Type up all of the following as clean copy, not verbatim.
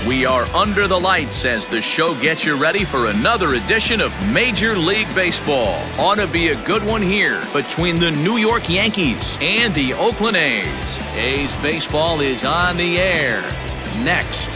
We are under the lights as the show gets you ready for another edition of Major League Baseball. Ought to be a good one here between the New York Yankees and the Oakland A's. A's baseball is on the air. Next.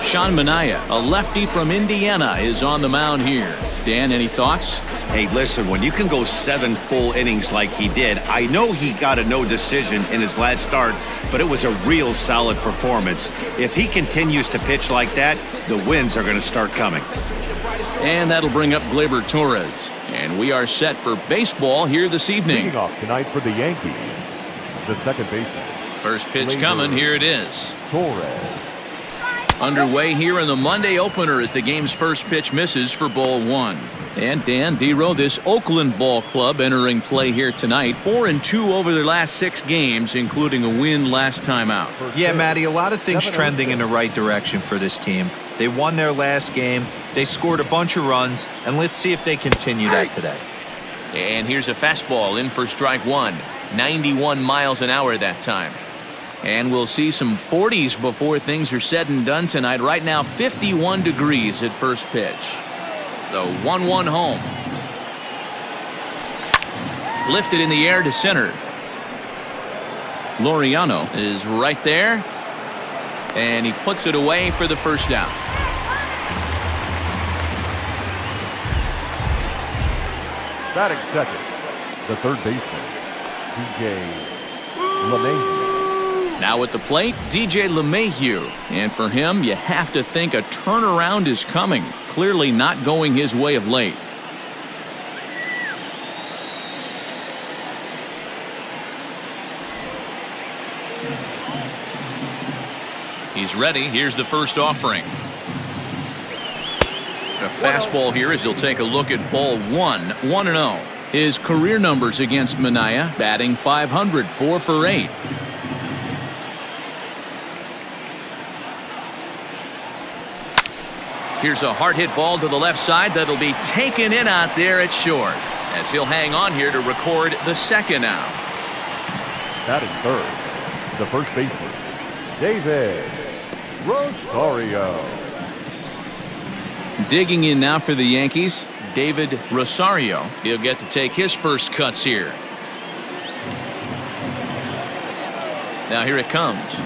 Sean Manaea, a lefty from Indiana, is on the mound here. Dan, any thoughts? Hey, listen, when you can go 7 full innings like he did, I know he got a no decision in his last start, but it was a real solid performance. If he continues to pitch like that, the wins are going to start coming. And that'll bring up Gleyber Torres. And we are set for baseball here this evening. Leading off tonight for the Yankees, the second baseman. First pitch coming, here it is. Torres. Underway here in the Monday opener as the game's first pitch misses for ball 1. And Dan Dero, this Oakland ball club entering play here tonight, 4-2 over their last 6 games, including a win last time out. Yeah, Matty, a lot of things trending in the right direction for this team. They won their last game, they scored a bunch of runs, and let's see if they continue that today. And here's a fastball in for strike 1, 91 miles an hour that time. And we'll see some 40s before things are said and done tonight. Right now, 51 degrees at first pitch. The 1-1 home. Lifted in the air to center. Laureano is right there. And he puts it away for the first down. Batting second, the third baseman, DJ LeMahieu. Now at the plate, DJ LeMahieu. And for him, you have to think a turnaround is coming. Clearly not going his way of late. He's ready. Here's the first offering. A fastball here as he'll take a look at ball 1, 1-0. His career numbers against Manaea, batting .500, 4 for 8. Here's a hard hit ball to the left side that'll be taken in out there at short as he'll hang on here to record the second out. Batting third, the first baseman, David Rosario. Digging in now for the Yankees, David Rosario. He'll get to take his first cuts here. Now here it comes.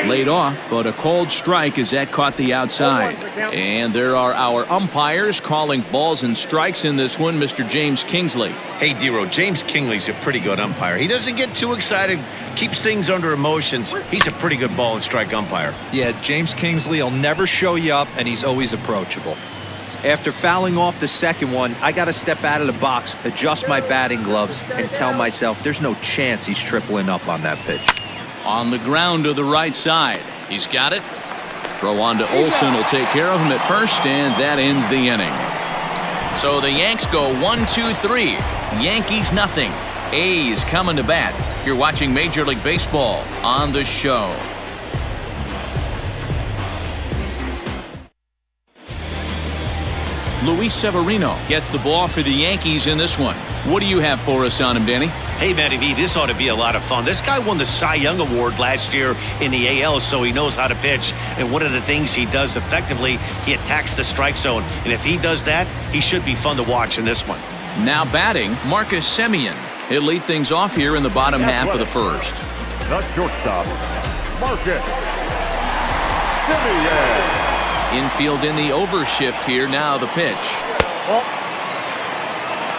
Laid off, but a called strike as that caught the outside. And there are our umpires calling balls and strikes in this one, Mr. James Kingsley. Hey, Dero, James Kingsley's a pretty good umpire. He doesn't get too excited, keeps things under emotions. He's a pretty good ball and strike umpire. Yeah, James Kingsley will never show you up, and he's always approachable. After fouling off the second one, I got to step out of the box, adjust my batting gloves, and tell myself there's no chance he's tripling up on that pitch. On the ground to the right side. He's got it. Throw on to Olsen will take care of him at first, and that ends the inning. So the Yanks go 1-2-3. Yankees nothing. A's coming to bat. You're watching Major League Baseball on the show. Luis Severino gets the ball for the Yankees in this one. What do you have for us on him, Danny? Hey, Matty V, this ought to be a lot of fun. This guy won the Cy Young Award last year in the AL, so he knows how to pitch. And one of the things he does effectively, he attacks the strike zone. And if he does that, he should be fun to watch in this one. Now batting, Marcus Semien. He'll lead things off here in the bottom half of the first. The shortstop, Marcus Semien. Infield in the overshift here. Now the pitch.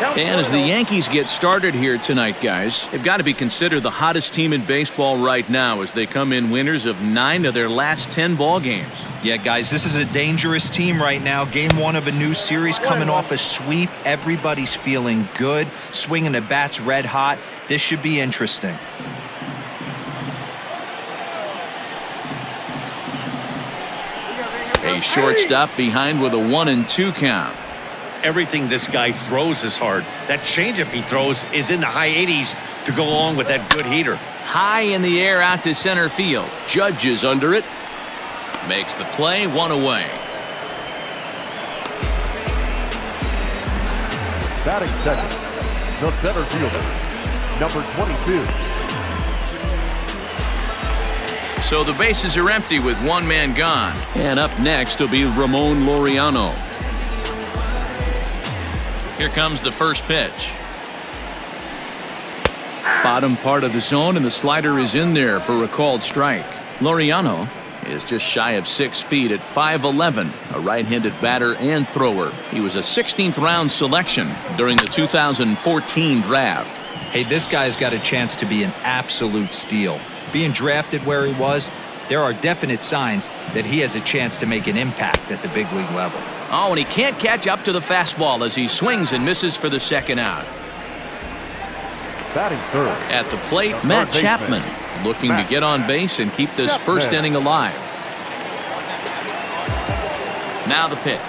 And as the Yankees get started here tonight, guys, they've got to be considered the hottest team in baseball right now as they come in winners of 9 of their last 10 ball games. Yeah, guys, this is a dangerous team right now. Game 1 of a new series coming off a sweep. Everybody's feeling good, swinging the bats red hot. This should be interesting. A shortstop behind with a 1-2 count. Everything this guy throws is hard. That changeup he throws is in the high 80s to go along with that good heater. High in the air out to center field. Judge is under it. Makes the play, 1 away. Batting second, the center fielder, number 22. So the bases are empty with one man gone. And up next will be Ramon Laureano. Here comes the first pitch. Bottom part of the zone, and the slider is in there for a called strike. Laureano is just shy of 6 feet at 5'11", a right-handed batter and thrower. He was a 16th round selection during the 2014 draft. Hey, this guy's got a chance to be an absolute steal. Being drafted where he was, there are definite signs that he has a chance to make an impact at the big league level. Oh, and he can't catch up to the fastball as he swings and misses for the second out. Batting third. At the plate, Matt Chapman looking to get on base and keep this first inning alive. Now the pitch.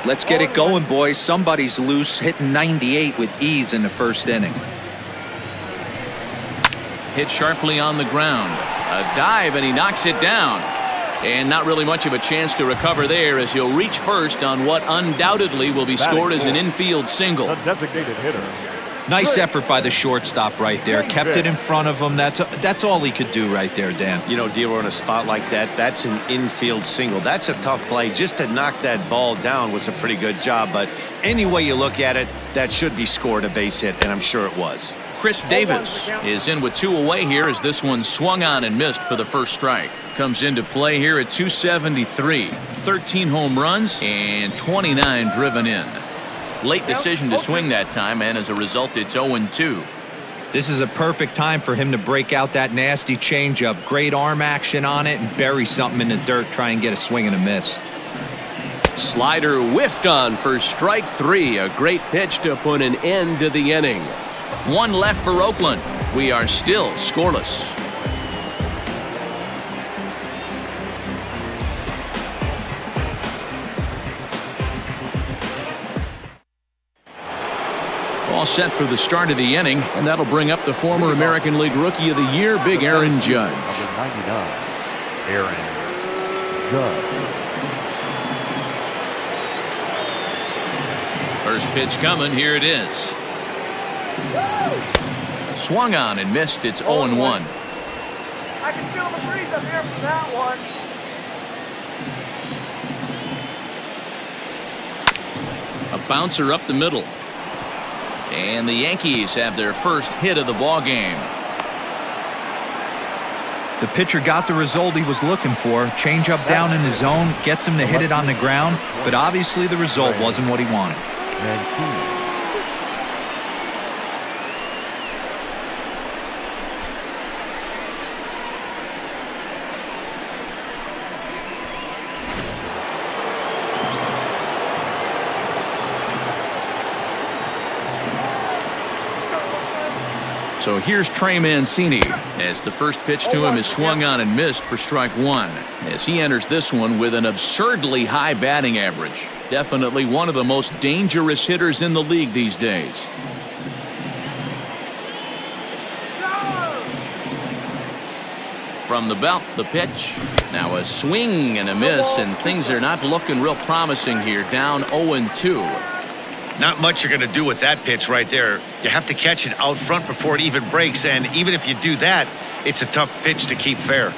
Let's get it going, boys. Somebody's loose, hitting 98 with ease in the first inning. Hit sharply on the ground. A dive, and he knocks it down. And not really much of a chance to recover there as he'll reach first on what undoubtedly will be scored as an infield single. The designated hitter. Nice effort by the shortstop right there. Kept it in front of him. That's all he could do right there, Dan. You know, D'Lo, in a spot like that, that's an infield single. That's a tough play. Just to knock that ball down was a pretty good job. But any way you look at it, that should be scored a base hit, and I'm sure it was. Chris Davis is in with 2 away here as this one swung on and missed for the first strike. Comes into play here at 273. 13 home runs and 29 driven in. Late decision to swing that time, and as a result, it's 0-2. This is a perfect time for him to break out that nasty changeup. Great arm action on it and bury something in the dirt. Try and get a swing and a miss. Slider whiffed on for strike 3. A great pitch to put an end to the inning. 1 left for Oakland. We are still scoreless. All set for the start of the inning, and that'll bring up the former American League Rookie of the Year, Big Aaron Judge. Number 99, Aaron Judge. First pitch coming, here it is. Swung on and missed, it's 0-1. I can feel the breeze up here from that one. A bouncer up the middle. And the Yankees have their first hit of the ball game. The pitcher got the result he was looking for. Change up down in the zone, gets him to hit it on the ground, but obviously the result wasn't what he wanted. So here's Trey Mancini as the first pitch to him is swung on and missed for strike 1 as he enters this one with an absurdly high batting average. Definitely one of the most dangerous hitters in the league these days. From the belt, the pitch. Now a swing and a miss, and things are not looking real promising here. Down 0-2. Not much you're going to do with that pitch right there. You have to catch it out front before it even breaks, and even if you do that, it's a tough pitch to keep fair.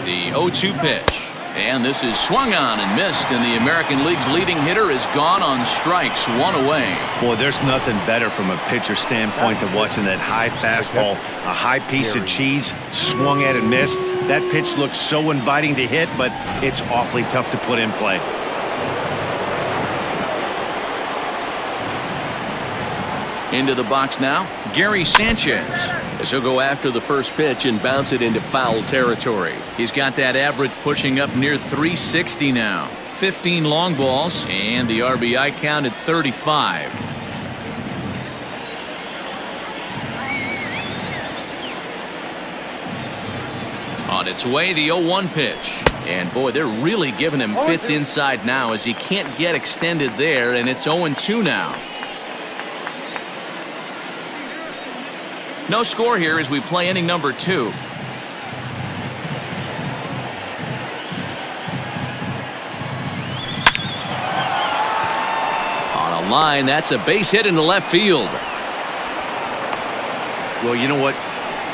The 0-2 pitch. And this is swung on and missed, and the American League's leading hitter is gone on strikes, 1 away. Boy, there's nothing better from a pitcher standpoint than watching that high fastball, a high piece of cheese, swung at and missed. That pitch looks so inviting to hit, but it's awfully tough to put in play. Into the box now, Gary Sanchez, as he'll go after the first pitch and bounce it into foul territory. He's got that average pushing up near 360 now. 15 long balls, and the RBI count at 35. On its way, the 0-1 pitch. And boy, they're really giving him fits inside now as he can't get extended there, and it's 0-2 now. No score here as we play inning number 2. line. That's a base hit into left field. Well, you know what?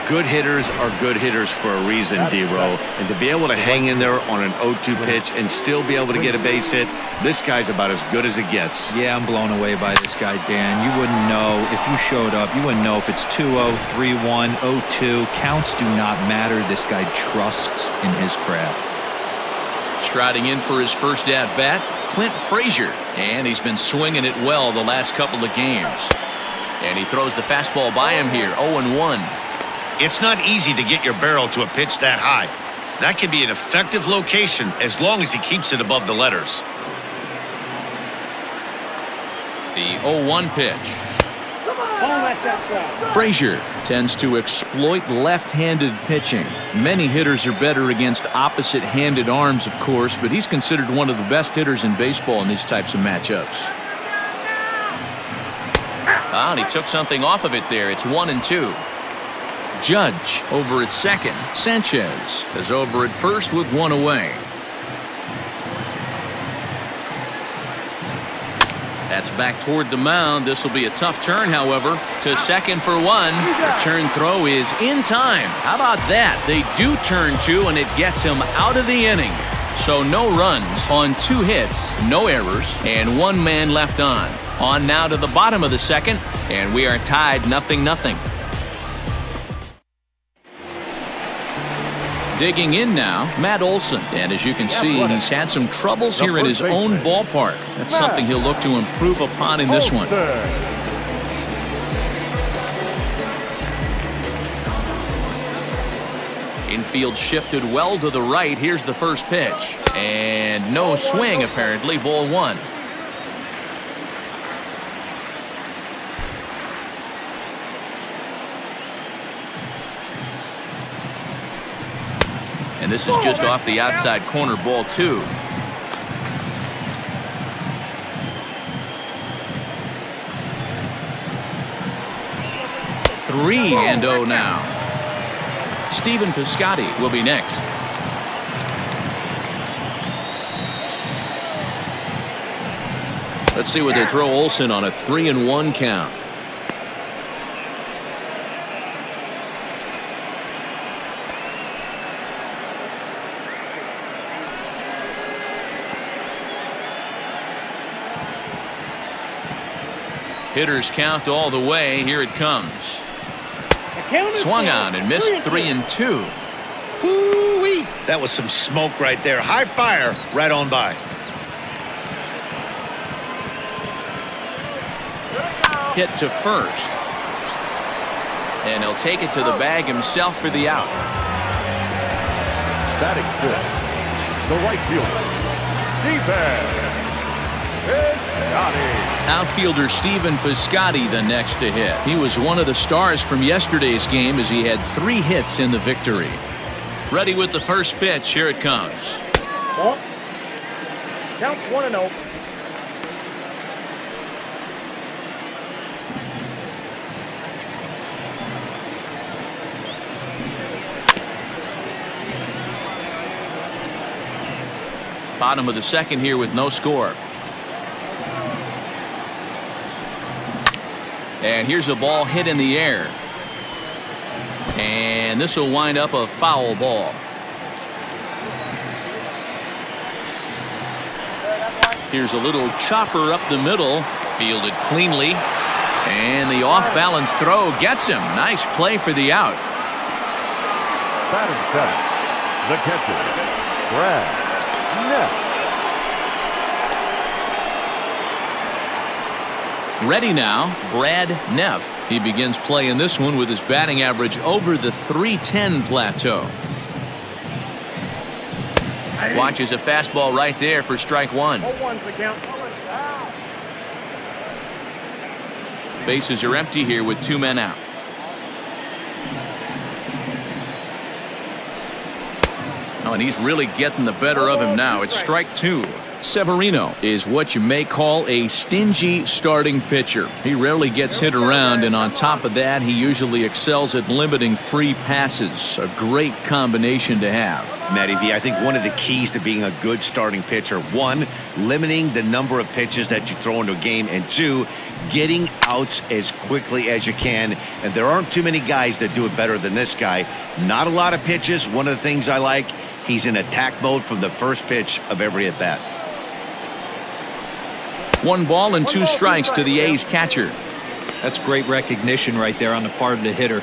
Good hitters are good hitters for a reason, D-Row. And to be able to hang in there on an 0-2 pitch and still be able to get a base hit, this guy's about as good as it gets. Yeah, I'm blown away by this guy, Dan. You wouldn't know if you showed up. You wouldn't know if it's 2-0, 3-1, 0-2. Counts do not matter. This guy trusts in his craft. Striding in for his first at-bat, Clint Frazier. And he's been swinging it well the last couple of games. And he throws the fastball by him here, 0-1. It's not easy to get your barrel to a pitch that high. That can be an effective location as long as he keeps it above the letters. The 0-1 pitch. Frazier tends to exploit left-handed pitching. Many hitters are better against opposite-handed arms, of course, but he's considered one of the best hitters in baseball in these types of matchups. And he took something off of it there. It's 1-2. Judge over at second. Sanchez is over at first with one away. That's back toward the mound. This will be a tough turn, however. To second for one. The turn throw is in time. How about that? They do turn two, and it gets him out of the inning. So no runs on 2 hits, no errors, and 1 man left on. On now to the bottom of the second, and we are tied 0-0. Digging in now, Matt Olson. And as you can see, he's had some troubles here in his own ballpark. That's something he'll look to improve upon in this one. Infield shifted well to the right. Here's the first pitch. And no swing, apparently. Ball 1. And this is just off the outside corner, ball 2. Three and 0 now. Stephen Piscotty will be next. Let's see what they throw Olson on a 3-1 count. Hitters count all the way. Here it comes. Swung on and missed 3-2. Hoo-wee! That was some smoke right there. High fire right on by. Hit to first. And he'll take it to the bag himself for the out. Batting fifth, the right fielder, Stephen Piscotty. Outfielder Stephen Piscotty the next to hit. He was one of the stars from yesterday's game as he had 3 hits in the victory. Ready with the first pitch. Here it comes. Counts 1-0. Bottom of the second here with no score. And here's a ball hit in the air. And this will wind up a foul ball. Here's a little chopper up the middle. Fielded cleanly. And the off-balance throw gets him. Nice play for the out. Batting seventh, the catcher, Brad Neff. Ready now, Brad Neff. He begins playing this one with his batting average over the .310 plateau. Watches a fastball right there for strike 1. 0-1's the count. Bases are empty here with 2 men out. Oh, and he's really getting the better of him now. It's strike 2. Severino is what you may call a stingy starting pitcher. He rarely gets hit around, and on top of that, he usually excels at limiting free passes. A great combination to have. Matty V, I think one of the keys to being a good starting pitcher, one, limiting the number of pitches that you throw into a game, and two, getting outs as quickly as you can. And there aren't too many guys that do it better than this guy. Not a lot of pitches. One of the things I like, he's in attack mode from the first pitch of every at bat. 1 ball and 2 strikes to the A's catcher. That's great recognition right there on the part of the hitter.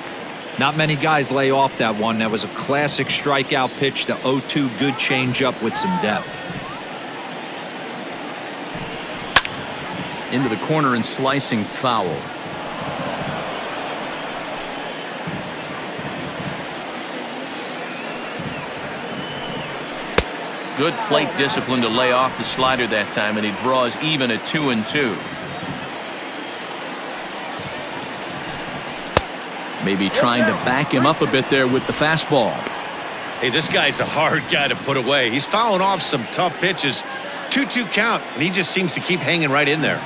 Not many guys lay off that one. That was a classic strikeout pitch. The 0-2 good changeup with some depth. Into the corner and slicing foul. Good plate discipline to lay off the slider that time, and he draws even at 2-2. Maybe trying to back him up a bit there with the fastball. Hey, this guy's a hard guy to put away. He's fouling off some tough pitches. 2-2 count, and he just seems to keep hanging right in there.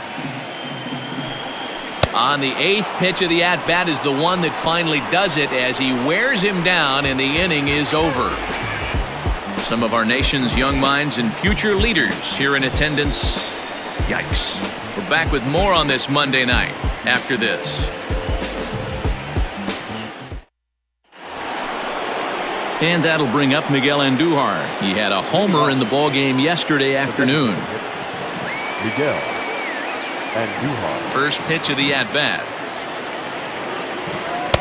On the 8th pitch of the at-bat is the one that finally does it as he wears him down, and the inning is over. Some of our nation's young minds and future leaders here in attendance. Yikes. We're back with more on this Monday night after this. And that'll bring up Miguel Andujar. He had a homer in the ballgame yesterday afternoon. Miguel Andujar. First pitch of the at-bat.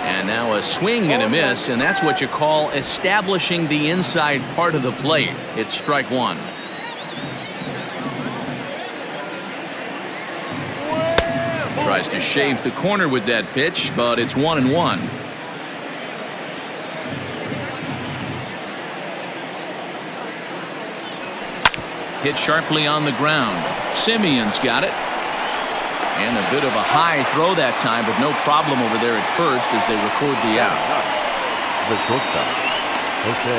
And now a swing and a miss, and that's what you call establishing the inside part of the plate. It's strike 1. Tries to shave the corner with that pitch, but it's 1-1. Hit sharply on the ground. Simeon's got it. And a bit of a high throw that time, but no problem over there at first as they record the out. The shortstop, Jose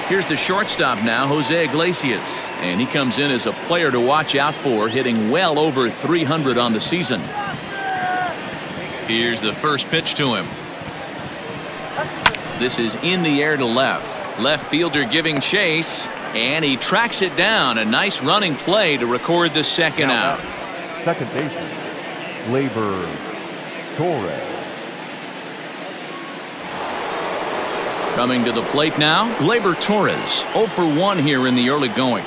Iglesias. Here's the shortstop now, Jose Iglesias. And he comes in as a player to watch out for, hitting well over 300 on the season. Here's the first pitch to him. This is in the air to left. Left fielder giving chase, and he tracks it down. A nice running play to record the second out. Second baseman, Gleyber Torres. Coming to the plate now, Gleyber Torres, 0 for 1 here in the early going.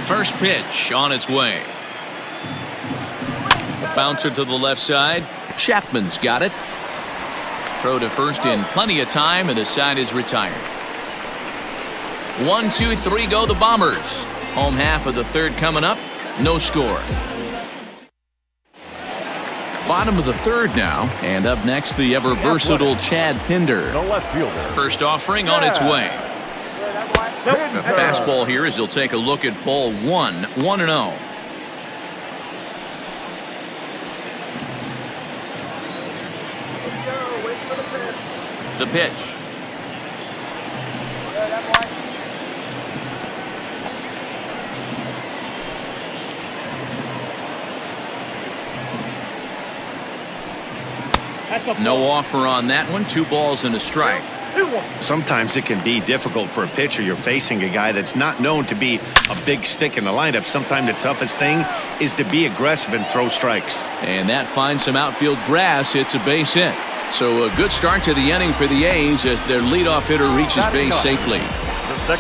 First pitch on its way. A bouncer to the left side. Chapman's got it. Throw to first in plenty of time, and the side is retired. 1, 2, 3 go the Bombers. Home half of the third coming up. No score. Bottom of the third now, and up next the ever versatile Chad Pinder. The left fielder. First offering on its way. A fastball here as he'll take a look at ball 1, 1-0. The pitch. No offer on that one. 2 balls and a strike. Sometimes it can be difficult for a pitcher. You're facing a guy that's not known to be a big stick in the lineup. Sometimes the toughest thing is to be aggressive and throw strikes. And that finds some outfield grass. It's a base hit. So a good start to the inning for the A's as their leadoff hitter reaches base safely.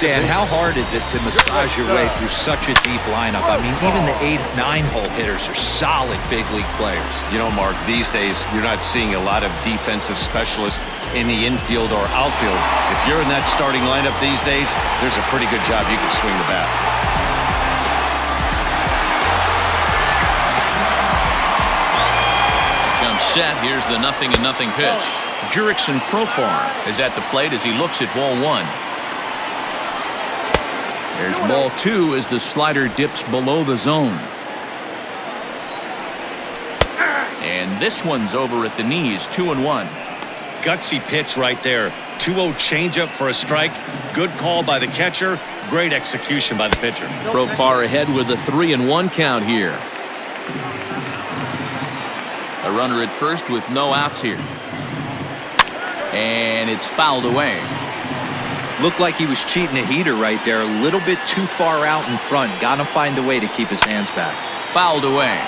Dan, how hard is it to massage your way through such a deep lineup? I mean, even the 8-9-hole hitters are solid big league players. You know, Mark, these days you're not seeing a lot of defensive specialists in the infield or outfield. If you're in that starting lineup these days, there's a pretty good job you can swing the bat. Comes set. Here's the 0-0 pitch. Jurickson Profar is at the plate as he looks at ball 1. There's ball 2 as the slider dips below the zone. And this one's over at the knees, 2-1. Gutsy pitch right there. 2-0 changeup for a strike. Good call by the catcher. Great execution by the pitcher. Throw far ahead with a 3-1 count here. A runner at first with no outs here. And it's fouled away. Looked like he was cheating a heater right there. A little bit too far out in front. Got to find a way to keep his hands back. Fouled away.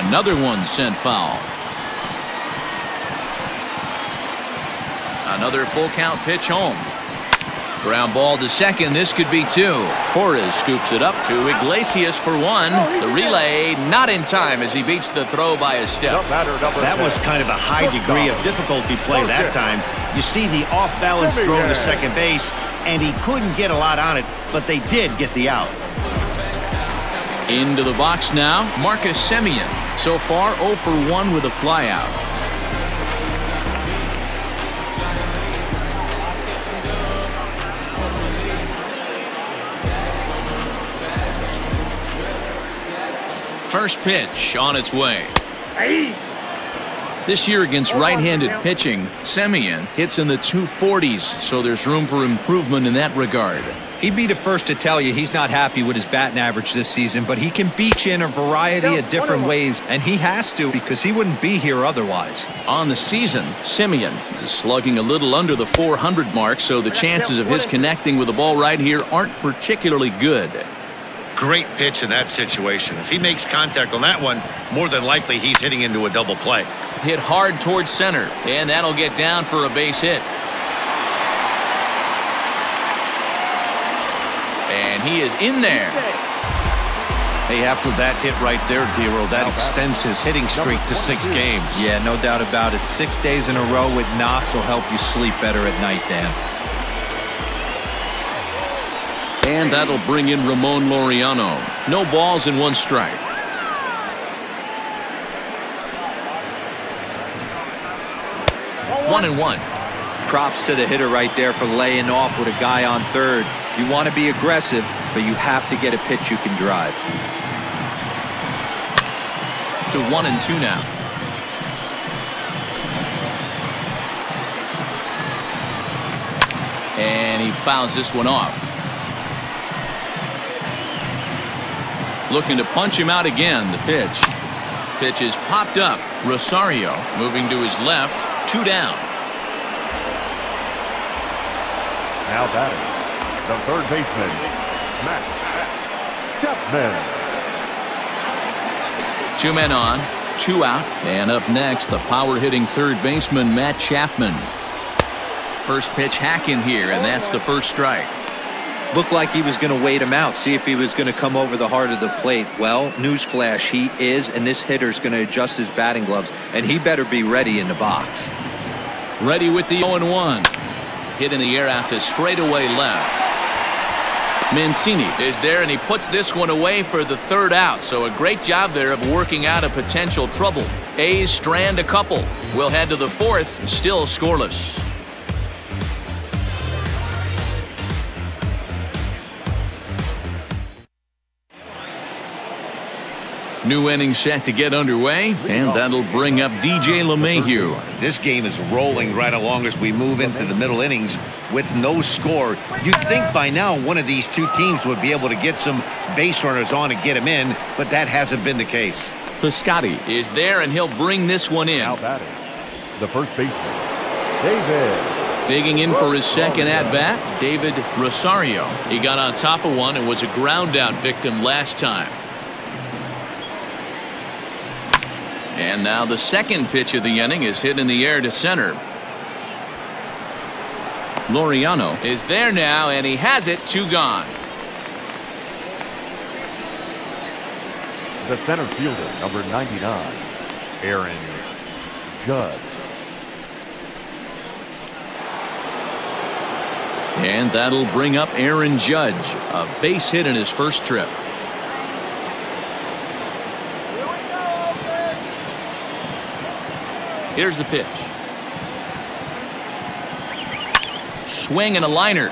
Another one sent foul. Another full count pitch home. Ground ball to second. This could be two. Torres scoops it up to Iglesias for one. The relay not in time as he beats the throw by a step. That was kind of a high degree of difficulty play that time. You see the off-balance throw to second base, and he couldn't get a lot on it, but they did get the out. Into the box now, Marcus Semien. So far 0 for 1 with a flyout. First pitch on its way. This year against right-handed pitching, Semien hits in the 240s, so there's room for improvement in that regard. He'd be the first to tell you he's not happy with his batting average this season, but he can beat you in a variety of different ways, and he has to because he wouldn't be here otherwise. On the season, Semien is slugging a little under the 400 mark, so the chances of his connecting with the ball right here aren't particularly good. Great pitch in that situation. If he makes contact on that one, more than likely he's hitting into a double play. Hit hard towards center, and that'll get down for a base hit. And he is in there. Hey, after that hit right there, Dero, that extends his hitting streak to 6 games. Yeah, no doubt about it. 6 days in a row with knocks will help you sleep better at night, Dan. And that'll bring in Ramon Laureano. No balls and 1 strike. One and one. Props to the hitter right there for laying off with a guy on third. You want to be aggressive, but you have to get a pitch you can drive. To 1-2 now. And he fouls this one off. Looking to punch him out again. The pitch. Pitch is popped up. Rosario moving to his left. 2 down. Now batting, the third baseman, Matt Chapman. 2 men on, 2 out, and up next, the power-hitting third baseman, Matt Chapman. First pitch hack in here, and that's the first strike. Looked like he was going to wait him out, see if he was going to come over the heart of the plate. Well, newsflash, he is, and this hitter's going to adjust his batting gloves, and he better be ready in the box. Ready with the 0-1. Hit in the air out to straightaway left. Mancini is there, and he puts this one away for the 3rd out. So a great job there of working out a potential trouble. A's strand a couple. We'll head to the 4th, still scoreless. New inning set to get underway, and that'll bring up DJ LeMahieu. This game is rolling right along as we move into the middle innings with no score. You'd think by now one of these two teams would be able to get some base runners on and get them in, but that hasn't been the case. Piscotty is there, and he'll bring this one in. Now batting, the first baseman, David. Digging in for his second at-bat, David Rosario. He got on top of one and was a ground-out victim last time. And now the second pitch of the inning is hit in the air to center. Laureano is there now, and he has it. 2 gone. The center fielder, number 99, Aaron Judge. And that'll bring up Aaron Judge, a base hit in his first trip. Here's the pitch. Swing and a liner.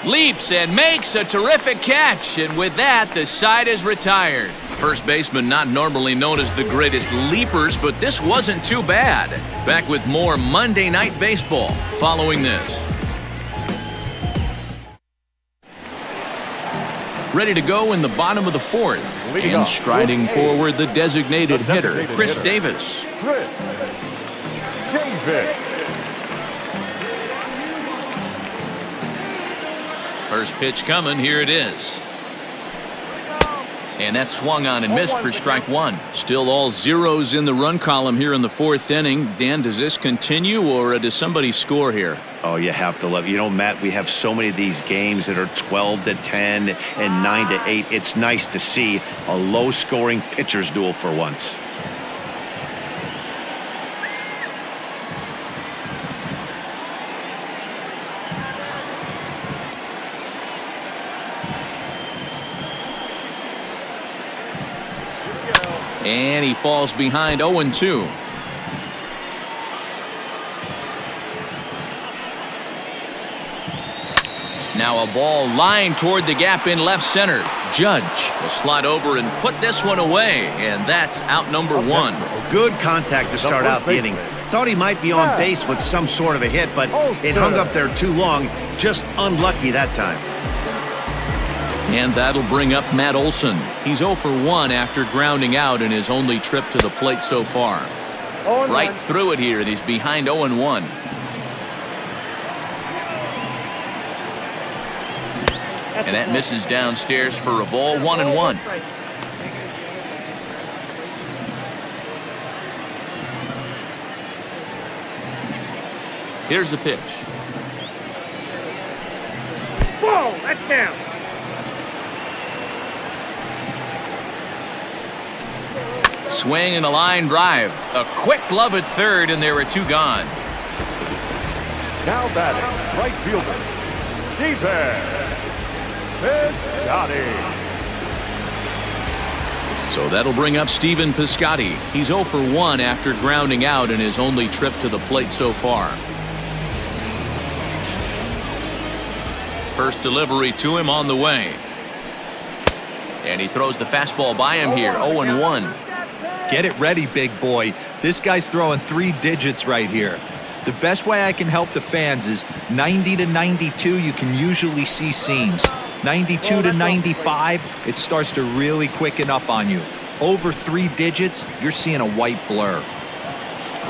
Leaps and makes a terrific catch, and with that, the side is retired. First baseman not normally known as the greatest leapers, but this wasn't too bad. Back with more Monday Night Baseball following this. Ready to go in the bottom of the fourth. And striding forward, the designated hitter, Chris Davis. First pitch coming, here it is. And that swung on and missed for strike one. Still all zeros in the run column here in the fourth inning. Dan, does this continue or does somebody score here? Oh, you have to love it. You know, Matt, we have so many of these games that are 12-10 and 9-8. It's nice to see a low-scoring pitcher's duel for once. And he falls behind 0-2. Now a ball lined toward the gap in left center. Judge will slide over and put this one away, and that's out number one. Good contact to start out the inning. Thought he might be on base with some sort of a hit, but it hung up there too long. Just unlucky that time. And that'll bring up Matt Olson. He's 0 for 1 after grounding out in his only trip to the plate so far. Right through it here, and he's behind 0-1. And that misses downstairs for a ball, 1-1. Here's the pitch. Whoa, that's down. Swing and a line drive. A quick glove at third, and there are two gone. Now batting, right fielder, Piscotty. So that'll bring up Stephen Piscotty. He's 0 for 1 after grounding out in his only trip to the plate so far. First delivery to him on the way. And he throws the fastball by him here, 0-1. Get it ready, big boy. This guy's throwing 3 digits right here. The best way I can help the fans is 90 to 92, you can usually see seams. 92 to 95, it starts to really quicken up on you. Over 3 digits, you're seeing a white blur.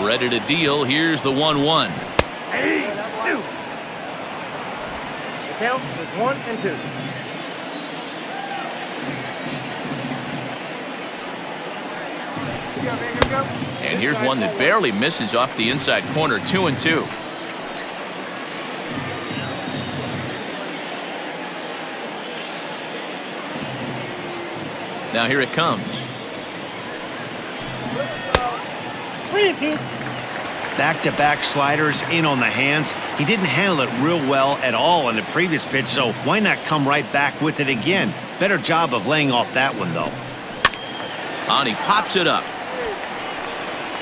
Ready to deal, here's the 1-1. Hey, 2. The count is 1 and 2. And here's one that barely misses off the inside corner, 2-2. Now here it comes. Back-to-back sliders in on the hands. He didn't handle it real well at all on the previous pitch, so why not come right back with it again? Better job of laying off that one, though. And he pops it up.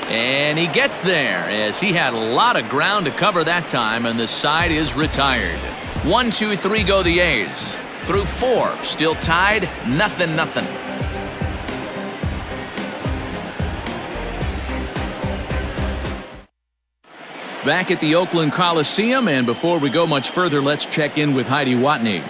And he gets there as he had a lot of ground to cover that time, and the side is retired. 1, 2, 3 go the A's. Through 4, still tied, 0-0. Back at the Oakland Coliseum, and before we go much further, let's check in with Heidi Watney.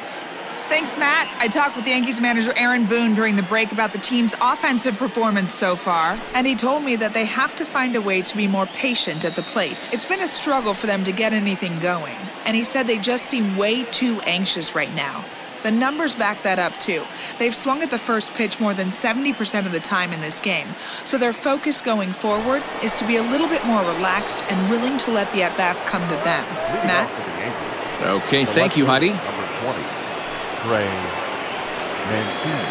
Thanks, Matt. I talked with Yankees manager Aaron Boone during the break about the team's offensive performance so far, and he told me that they have to find a way to be more patient at the plate. It's been a struggle for them to get anything going, and he said they just seem way too anxious right now. The numbers back that up, too. They've swung at the first pitch more than 70% of the time in this game, so their focus going forward is to be a little bit more relaxed and willing to let the at-bats come to them. Matt? Okay, thank you, Heidi. Number 20, Trey Mancini.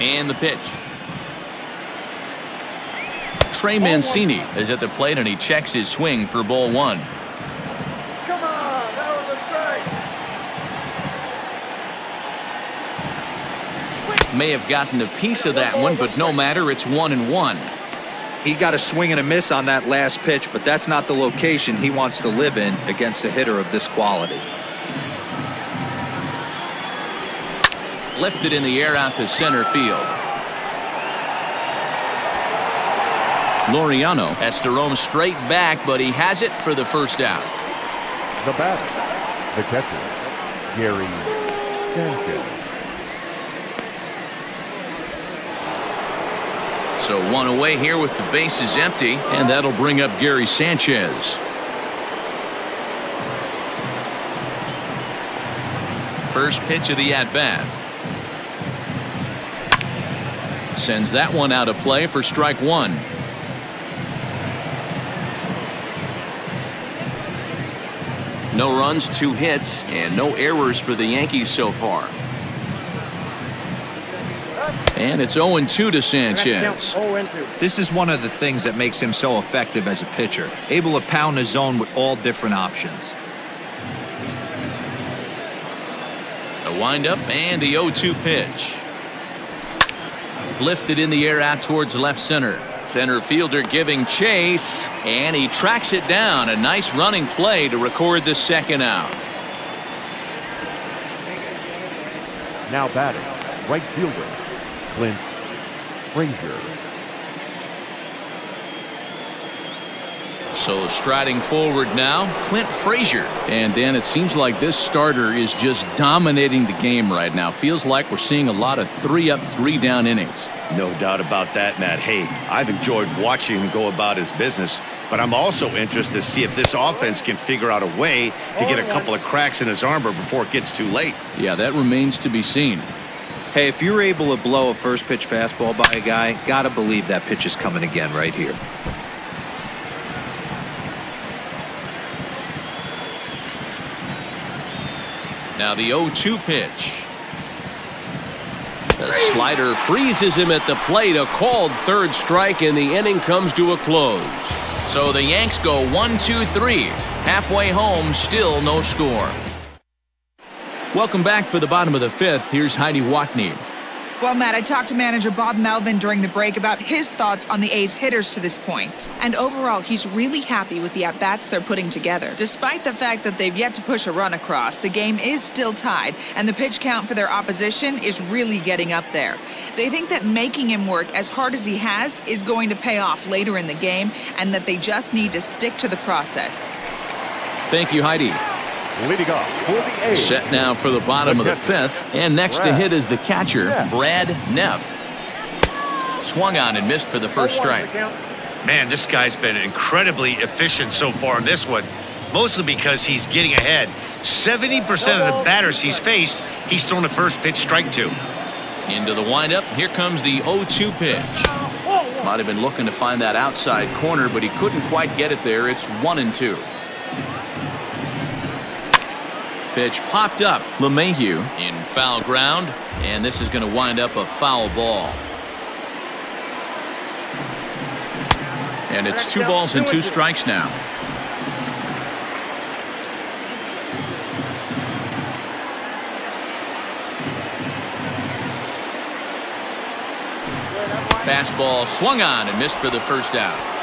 And the pitch. Trey Mancini is at the plate, and he checks his swing for ball 1. Come on, that was a strike. May have gotten a piece of that one, but no matter, it's 1-1. He got a swing and a miss on that last pitch, but that's not the location he wants to live in against a hitter of this quality. Lifted in the air out to center field. Laureano has to roam straight back, but he has it for the first out. The batter, the catcher, Gary Sanchez. So one away here with the bases empty, and that'll bring up Gary Sanchez. First pitch of the at-bat. Sends that one out of play for strike one. No runs, 2 hits, and no errors for the Yankees so far. And it's 0-2 to Sanchez. This is one of the things that makes him so effective as a pitcher, able to pound the zone with all different options. A windup and the 0-2 pitch. Lifted in the air out towards left center. Center fielder giving chase, and he tracks it down. A nice running play to record the second out. Now batting, right fielder, Clint Frazier. So striding forward now, Clint Frazier. And Dan, it seems like this starter is just dominating the game right now. Feels like we're seeing a lot of 3-up, 3-down innings. No doubt about that, Matt. Hey, I've enjoyed watching him go about his business, but I'm also interested to see if this offense can figure out a way to get a couple of cracks in his armor before it gets too late. Yeah, that remains to be seen. Hey, if you're able to blow a first pitch fastball by a guy, gotta believe that pitch is coming again right here. Now the 0-2 pitch. The slider freezes him at the plate. A called third strike, and the inning comes to a close. So the Yanks go 1-2-3. Halfway home, still no score. Welcome back for the bottom of the 5th. Here's Heidi Watney. Well, Matt, I talked to manager Bob Melvin during the break about his thoughts on the A's hitters to this point. And overall, he's really happy with the at-bats they're putting together. Despite the fact that they've yet to push a run across, the game is still tied, and the pitch count for their opposition is really getting up there. They think that making him work as hard as he has is going to pay off later in the game, and that they just need to stick to the process. Thank you, Heidi. Leading off for the A's. Set now for the bottom of the 5th, and next to hit is the catcher, Brad Neff. Swung on and missed for the first strike. Man, this guy's been incredibly efficient so far in this one, mostly because he's getting ahead. 70% of the batters he's faced, he's thrown a first pitch strike to. Into the windup, here comes the 0-2 pitch. Might have been looking to find that outside corner, but he couldn't quite get it there. It's 1-2. Pitch popped up. LeMahieu in foul ground, and this is going to wind up a foul ball. And it's 2 balls and 2 strikes now. Fastball swung on and missed for the first out.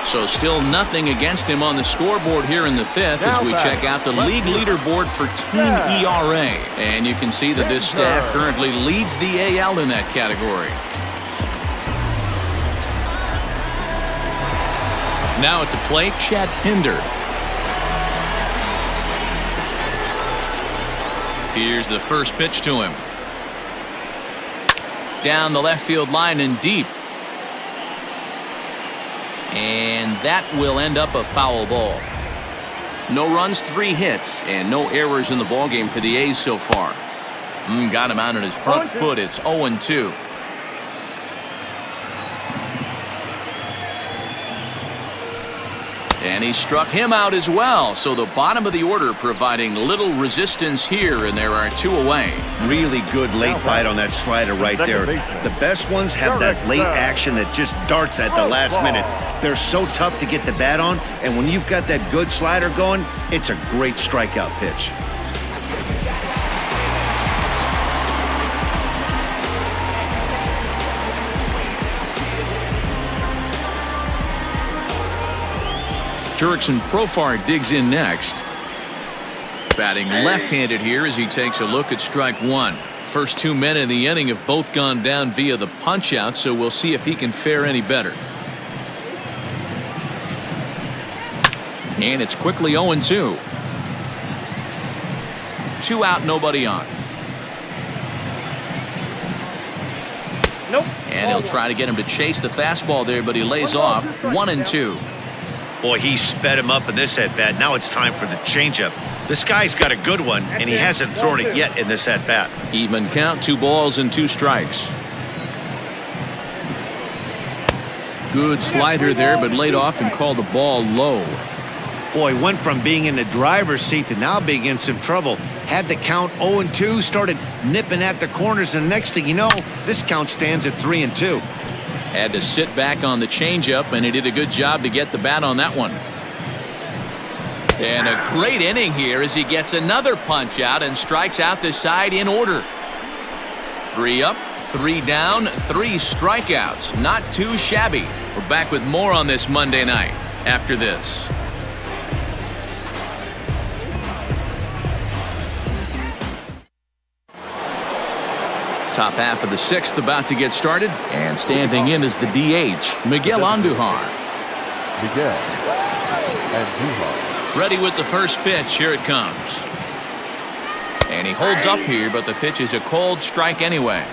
So still nothing against him on the scoreboard here in the 5th as we check out the league leaderboard for team ERA. And you can see that this staff currently leads the AL in that category. Now at the plate, Chad Pinder. Here's the first pitch to him. Down the left field line and deep. And that will end up a foul ball. No runs, 3 hits, and no errors in the ballgame for the A's so far. Got him out on his front foot. It's 0-2. And he struck him out as well. So the bottom of the order providing little resistance here, and there are 2 away. Really good late bite on that slider right there. The best ones have that late action that just darts at the last minute. They're so tough to get the bat on, and when you've got that good slider going, it's a great strikeout pitch. Jurickson Profar digs in next. Batting left-handed here as he takes a look at strike one. First two men in the inning have both gone down via the punch-out, so we'll see if he can fare any better. And it's quickly 0-2. 2 out, nobody on. Nope. And he'll try to get him to chase the fastball there, but he lays off. 1-2. Boy, he sped him up in this at-bat. Now it's time for the changeup. This guy's got a good one, and he hasn't thrown it yet in this at-bat. Even count, 2 balls and 2 strikes. Good slider there, but laid off and called the ball low. Boy, went from being in the driver's seat to now being in some trouble. Had the count 0-2, started nipping at the corners, and the next thing you know, this count stands at 3-2. Had to sit back on the changeup, and he did a good job to get the bat on that one. And a great inning here as he gets another punch out and strikes out the side in order. 3 up, 3 down, 3 strikeouts. Not too shabby. We're back with more on this Monday night after this. Top half of the 6th about to get started, and standing in is the DH, Miguel Andujar. Miguel Andujar. Ready with the first pitch. Here it comes. And he holds up here, but the pitch is a cold strike anyway.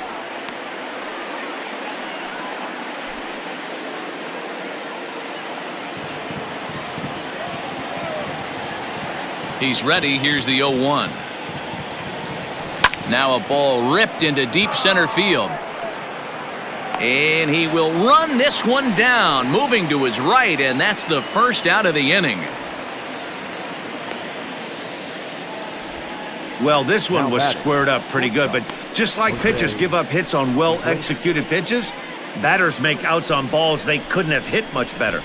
He's ready. Here's the 0-1. Now a ball ripped into deep center field. And he will run this one down, moving to his right, and that's the first out of the inning. Well, this one was squared up pretty good, but just like pitchers give up hits on well-executed pitches, batters make outs on balls they couldn't have hit much better.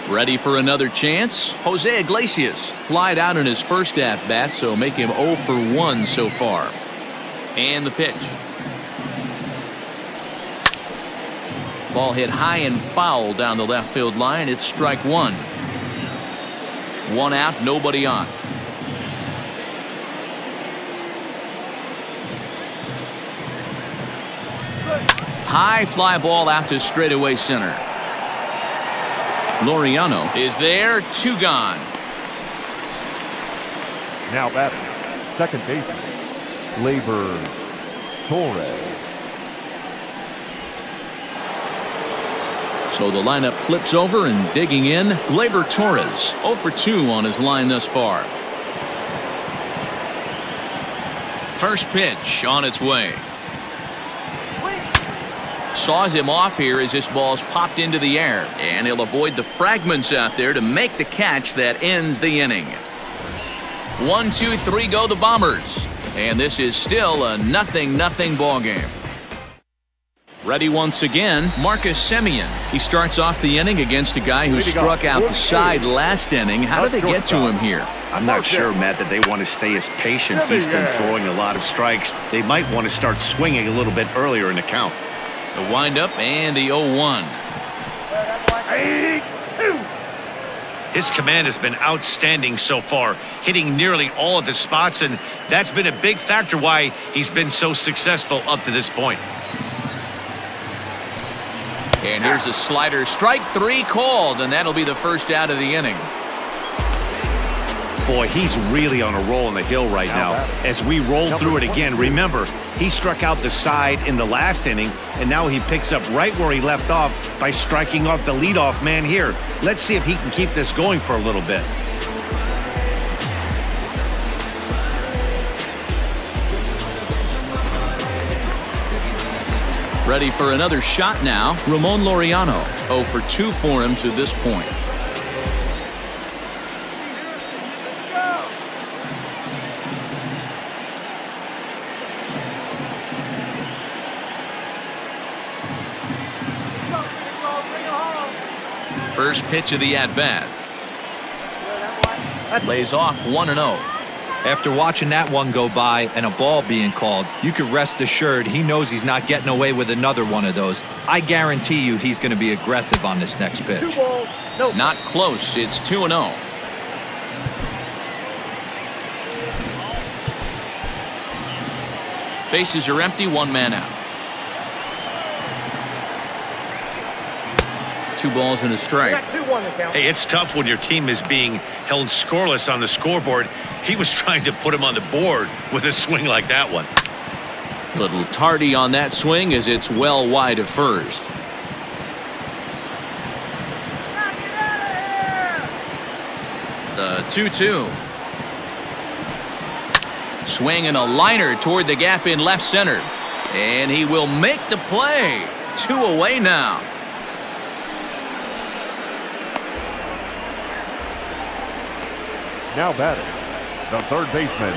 Ready for another chance? Jose Iglesias flied out in his first at-bat, so make him 0 for 1 so far. And the pitch. Ball hit high and foul down the left field line. It's strike 1. 1 out, nobody on. High fly ball out to straightaway center. Laureano is there, 2 gone. Now batting, second baseman, Gleyber Torres. So the lineup flips over, and digging in, Gleyber Torres, 0 for 2 on his line thus far. First pitch on its way. Saws him off here as this ball's popped into the air, and he'll avoid the fragments out there to make the catch that ends the inning. 1, 2, 3 go the Bombers, and this is still a 0-0 ball game. Ready once again, Marcus Semien. He starts off the inning against a guy who struck out the side last inning. How did they get to him here? I'm not sure, Matt, that they want to stay as patient. He's been throwing a lot of strikes. They might want to start swinging a little bit earlier in the count. The windup and the 0-1. His command has been outstanding so far, hitting nearly all of his spots, and that's been a big factor why he's been so successful up to this point. And here's a slider. Strike 3 called, and that'll be the first out of the inning. Boy, he's really on a roll on the hill right now. As we roll through it again, remember, he struck out the side in the last inning, and now he picks up right where he left off by striking off the leadoff man here. Let's see if he can keep this going for a little bit. Ready for another shot now, Ramon Laureano. 0 for 2 for him to this point. First pitch of the at-bat. Lays off 1-0. After watching that one go by and a ball being called, you can rest assured he knows he's not getting away with another one of those. I guarantee you he's going to be aggressive on this next pitch. 2 balls, no. Not close. It's 2-0. Bases are empty, 1 man out. 2 balls and a We strike. got 2-1 to count. Hey, it's tough when your team is being held scoreless on the scoreboard. He was trying to put him on the board with a swing like that one. Little tardy on that swing as it's well wide of first. The 2-2. Swinging a liner toward the gap in left center. And he will make the play. 2 away now. Now batting, the third baseman,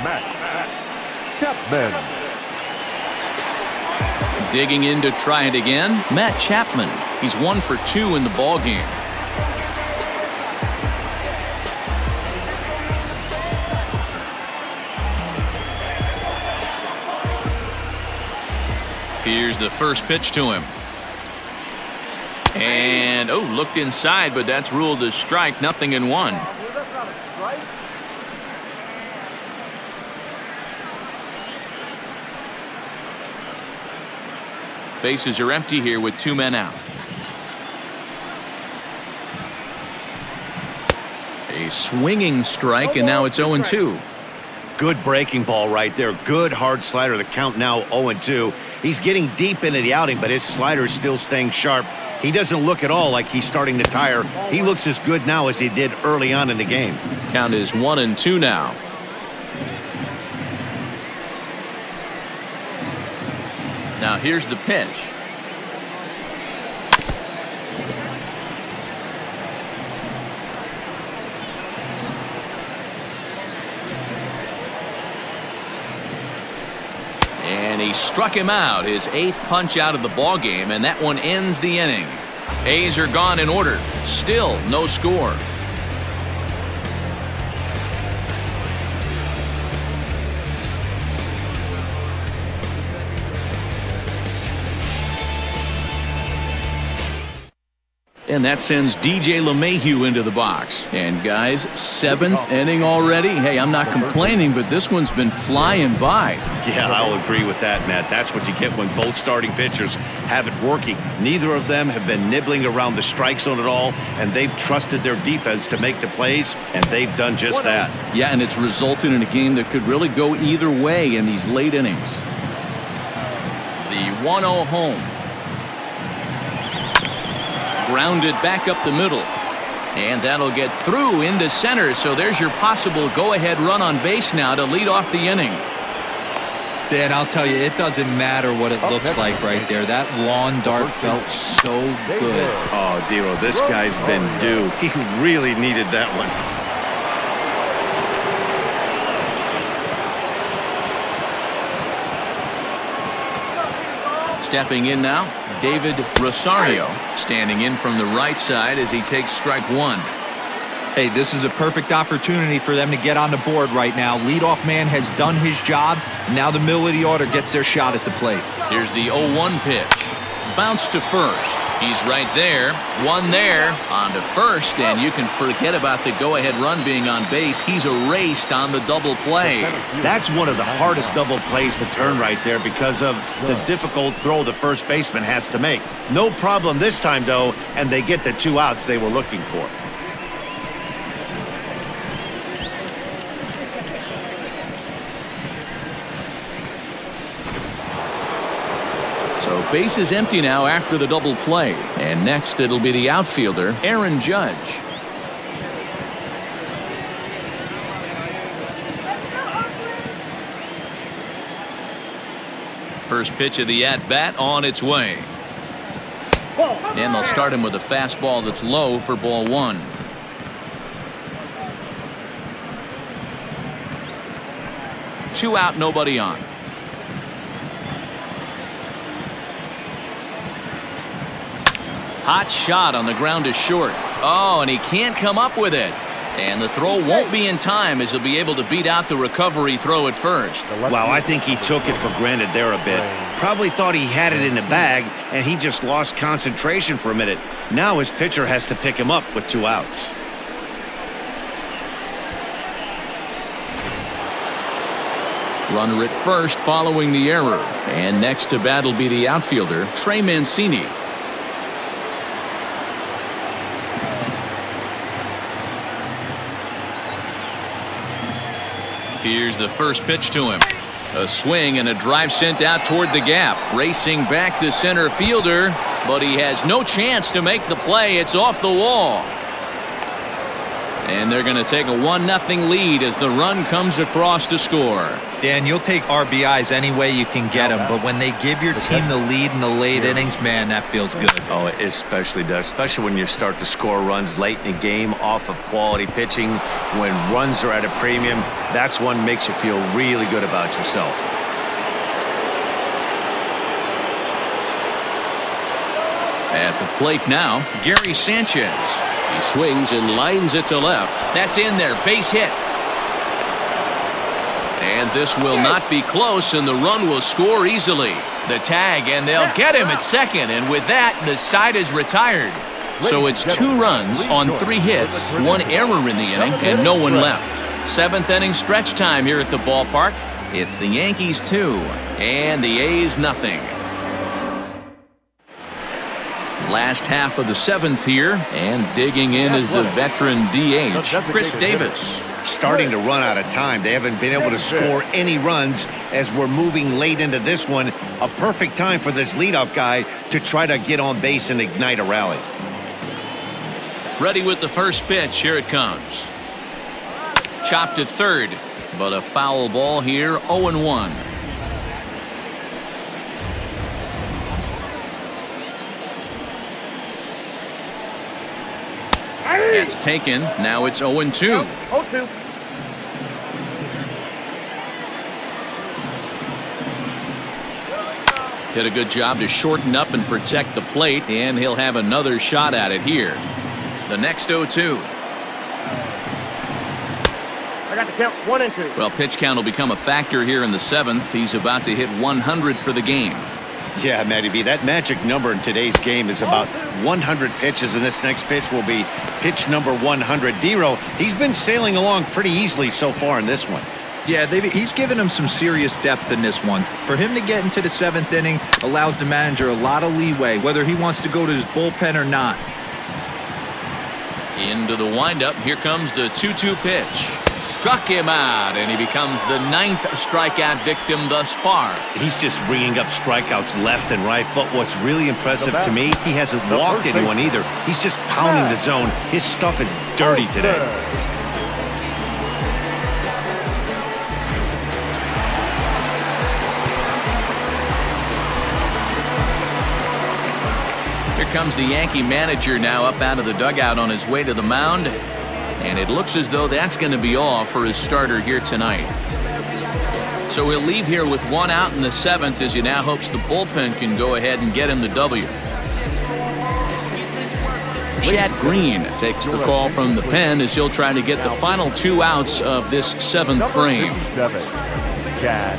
Matt Chapman. Digging in to try it again, Matt Chapman. He's 1 for 2 in the ball game. Here's the first pitch to him. And, oh, looked inside, but that's ruled a strike, 0-1. That's not a strike. Bases are empty here with 2 men out. A swinging strike, and now it's 0-2. Good breaking ball right there. Good hard slider. The count now 0-2. He's getting deep into the outing, but his slider is still staying sharp. He doesn't look at all like he's starting to tire. He looks as good now as he did early on in the game. Count is 1-2 now. Now here's the pitch. And he struck him out, his 8th punch out of the ball game, and that one ends the inning. A's are gone in order. Still no score. And that sends DJ LeMahieu into the box. And guys, 7th inning already. Hey, I'm not complaining, but this one's been flying by. Yeah, I'll agree with that, Matt. That's what you get when both starting pitchers have it working. Neither of them have been nibbling around the strike zone at all, and they've trusted their defense to make the plays, and they've done just that. Yeah, and it's resulted in a game that could really go either way in these late innings. The 1-0 home. Grounded back up the middle. And that'll get through into center. So there's your possible go-ahead run on base now to lead off the inning. Dan, I'll tell you, it doesn't matter what it looks like right there. That lawn dart felt so good. Oh, Dero, this guy's been due. He really needed that one. Stepping in now, David Rosario, standing in from the right side as he takes strike 1. Hey, this is a perfect opportunity for them to get on the board right now. Leadoff man has done his job. Now the middle of the order gets their shot at the plate. Here's the 0-1 pitch. Bounce to first. He's right there. One there. On to first, and you can forget about the go-ahead run being on base. He's erased on the double play. That's one of the hardest double plays to turn right there because of the difficult throw the first baseman has to make. No problem this time, though, and they get the 2 outs they were looking for. So base is empty now after the double play. And next it'll be the outfielder, Aaron Judge. First pitch of the at-bat on its way. And they'll start him with a fastball that's low for ball 1. Two out, nobody on. Hot shot on the ground is short. Oh, and he can't come up with it. And the throw won't be in time as he'll be able to beat out the recovery throw at first. Wow, I think he took it for granted there a bit. Probably thought he had it in the bag, and he just lost concentration for a minute. Now his pitcher has to pick him up with 2 outs. Runner at first following the error. And next to bat will be the outfielder, Trey Mancini. Here's the first pitch to him. A swing and a drive sent out toward the gap. Racing back the center fielder, but he has no chance to make the play. It's off the wall. And they're going to take a 1-0 lead as the run comes across to score. Dan, you'll take RBIs any way you can get them, but when they give your team the lead in the late innings, man, that feels good. Oh, it especially does, especially when you start to score runs late in the game off of quality pitching. When runs are at a premium, that's one makes you feel really good about yourself. At the plate now, Gary Sanchez. He swings and lines it to left. That's in there, base hit. And this will not be close, and the run will score easily. The tag, and they'll get him at second, and with that, the side is retired. So it's 2 runs on 3 hits, 1 error in the inning, and no one left. 7th inning stretch time here at the ballpark. It's the Yankees 2 and the A's nothing. Last half of the 7th here, and digging in is the veteran DH, Chris Davis. Starting to run out of time. They haven't been able to score any runs as we're moving late into this one. A perfect time for this leadoff guy to try to get on base and ignite a rally. Ready with the first pitch. Here it comes. Chopped to third, but a foul ball here, 0-1. It's taken. Now it's 0-2. 0-2. Did a good job to shorten up and protect the plate, and he'll have another shot at it here. The next 0-2. I got the count 1 and 2. Well, pitch count will become a factor here in the 7th. He's about to hit 100 for the game. Yeah, Matty B, that magic number in today's game is about 100 pitches, and this next pitch will be pitch number 100. D-Row, he's been sailing along pretty easily so far in this one. Yeah, he's given him some serious depth in this one. For him to get into the 7th inning allows the manager a lot of leeway, whether he wants to go to his bullpen or not. Into the windup. Here comes the 2-2 pitch. Struck him out, and he becomes the 9th strikeout victim thus far. He's just ringing up strikeouts left and right, but what's really impressive to me, he hasn't walked anyone either. He's just pounding the zone. His stuff is dirty today. Here comes the Yankee manager now up out of the dugout on his way to the mound. And it looks as though that's going to be all for his starter here tonight. So he'll leave here with 1 out in the 7th as he now hopes the bullpen can go ahead and get him the W. Chad Green takes the call from the pen as he'll try to get the final 2 outs of this 7th frame. Chad.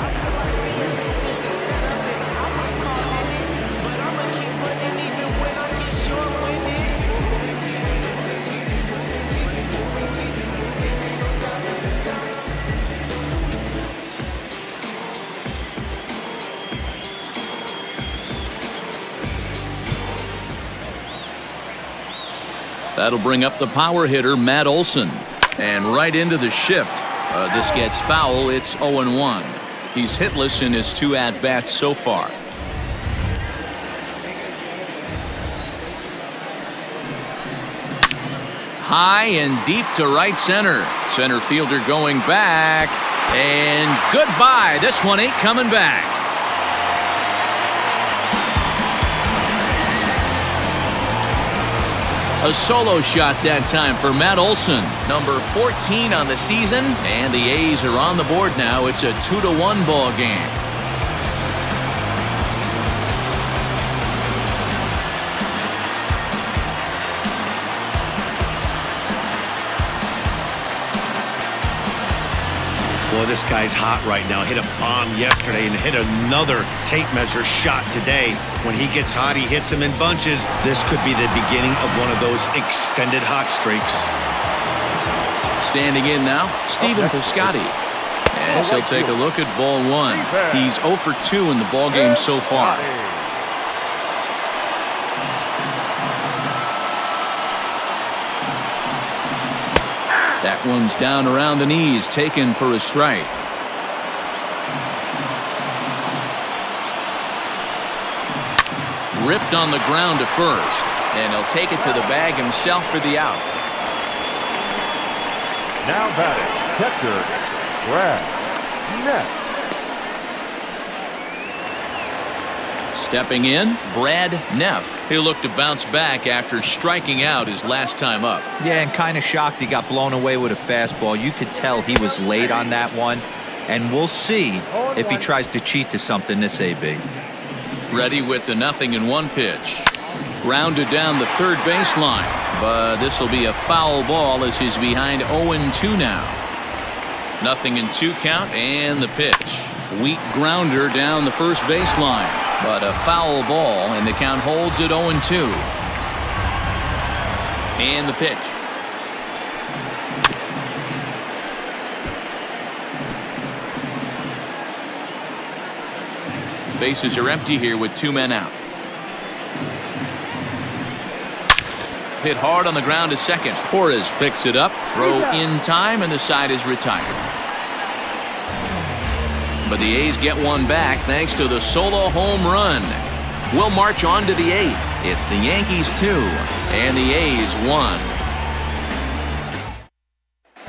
That'll bring up the power hitter, Matt Olson. And right into the shift. This gets foul. It's 0-1. He's hitless in his 2 at-bats so far. High and deep to right center. Center fielder going back. And goodbye. This one ain't coming back. A solo shot that time for Matt Olson, number 14 on the season, and the A's are on the board now. It's a 2-1 ball game. Boy, this guy's hot right now. Hit a bomb yesterday and hit another tape measure shot today. When he gets hot, he hits them in bunches. This could be the beginning of one of those extended hot streaks. Standing in now, Stephen Piscotty. As he'll take a look at ball one. He's 0 for 2 in the ballgame so far. That one's down around the knees, taken for a strike. Ripped on the ground to first, and he'll take it to the bag himself for the out. Now batting, catcher, Brad Neff. Stepping in, Brad Neff. He'll look to bounce back after striking out his last time up. Yeah, and kind of shocked he got blown away with a fastball. You could tell he was late on that one. And we'll see if he tries to cheat to something this AB. Ready with the 0-1 pitch. Grounded down the third baseline. But this will be a foul ball as he's behind 0-2 now. 0-2 count and the pitch. Weak grounder down the first baseline. But a foul ball, and the count holds at 0-2. And the pitch. Bases are empty here with 2 men out. Hit hard on the ground to second. Torres picks it up. Throw in time, and the side is retired. But the A's get one back thanks to the solo home run. We'll march on to the 8th. It's the Yankees 2 and the A's 1.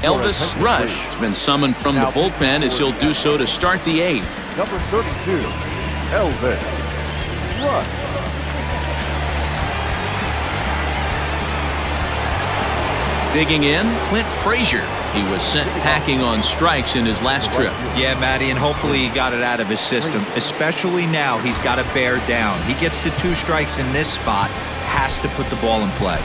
Elvis Rush has been summoned from the bullpen as he'll do so to start the 8th. Number 32, Elvis Rush. Digging in, Clint Frazier. He was sent packing on strikes in his last trip. Yeah, Matty, and hopefully he got it out of his system. Especially now, he's got to bear down. He gets the 2 strikes in this spot, has to put the ball in play.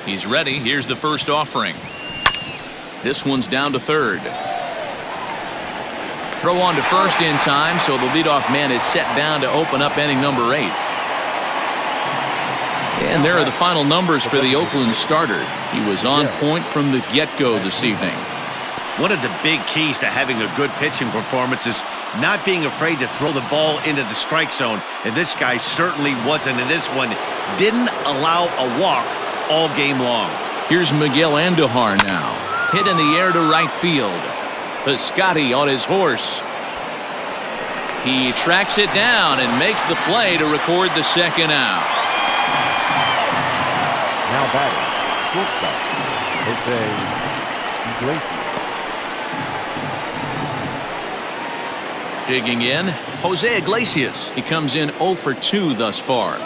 He's ready. Here's the first offering. This one's down to third. Throw on to first in time, so the leadoff man is set down to open up inning number 8. And there are the final numbers for the Oakland starter. He was on point from the get-go this evening. One of the big keys to having a good pitching performance is not being afraid to throw the ball into the strike zone. And this guy certainly wasn't in this one. Didn't allow a walk all game long. Here's Miguel Andujar now. Hit in the air to right field. Piscotty on his horse. He tracks it down and makes the play to record the second out. Now batting, shortstop, Jose Iglesias. Digging in, Jose Iglesias. He comes in 0 for 2 thus far.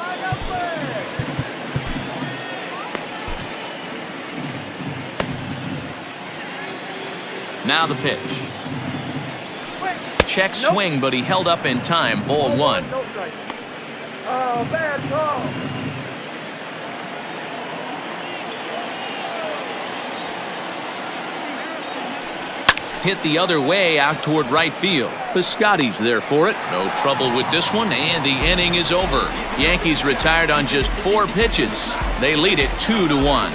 Now the pitch. Check swing, but he held up in time. Ball 1. Oh, bad call. Hit the other way out toward right field. Piscotty's there for it. No trouble with this one, and the inning is over. Yankees retired on just 4 pitches. They lead it 2-1.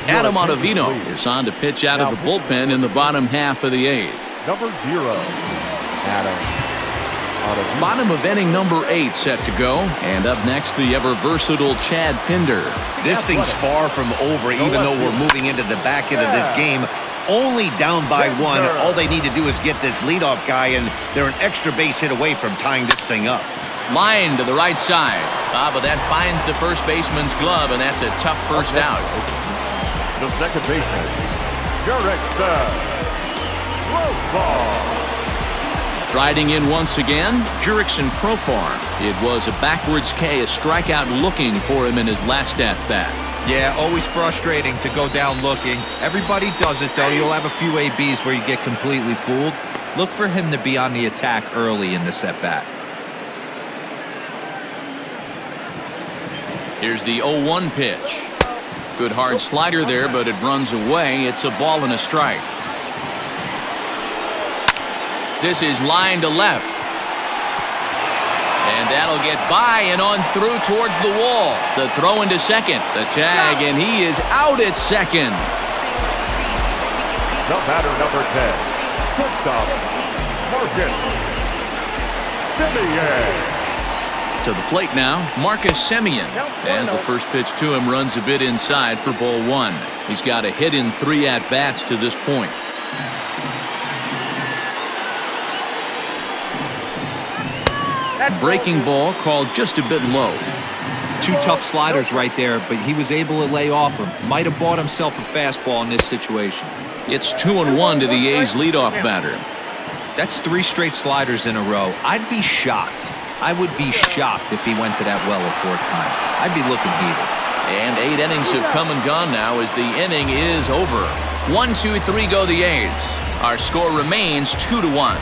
Adam Ottavino is on to pitch out of the bullpen in the bottom half of the 8th. Number 0, Adam Ottavino. Bottom of inning number 8 set to go. And up next, the ever-versatile Chad Pinder. This thing's far from over, even though we're moving into the back end of this game. Only down by 1. All they need to do is get this leadoff guy, and they're an extra base hit away from tying this thing up. Line to the right side. But that finds the first baseman's glove, and that's a tough first out. The second baseman, Jurickson Profar. Striding in once again, Jurickson Profar. It was a backwards K, a strikeout looking for him in his last at-bat. Yeah, always frustrating to go down looking. Everybody does it, though. You'll have a few ABs where you get completely fooled. Look for him to be on the attack early in this at-bat. Here's the 0-1 pitch. Good hard slider there, but it runs away. It's a ball and a strike. This is line to left. And that'll get by and on through towards the wall. The throw into second. The tag, and he is out at second. The batter, number 10, shortstop, Marcus Semien. To the plate now, Marcus Semien. As the first pitch to him runs a bit inside for ball one. He's got a hit in 3 at-bats to this point. Breaking ball called just a bit low. 2 tough sliders right there, but he was able to lay off them. Might have bought himself a fastball in this situation. It's 2-1 to the A's leadoff batter. That's 3 straight sliders in a row. I'd be shocked. I would be shocked if he went to that well a 4th time. I'd be looking heated. And 8 innings have come and gone now as the inning is over. 1, 2, 3 go the A's. Our score remains 2-1.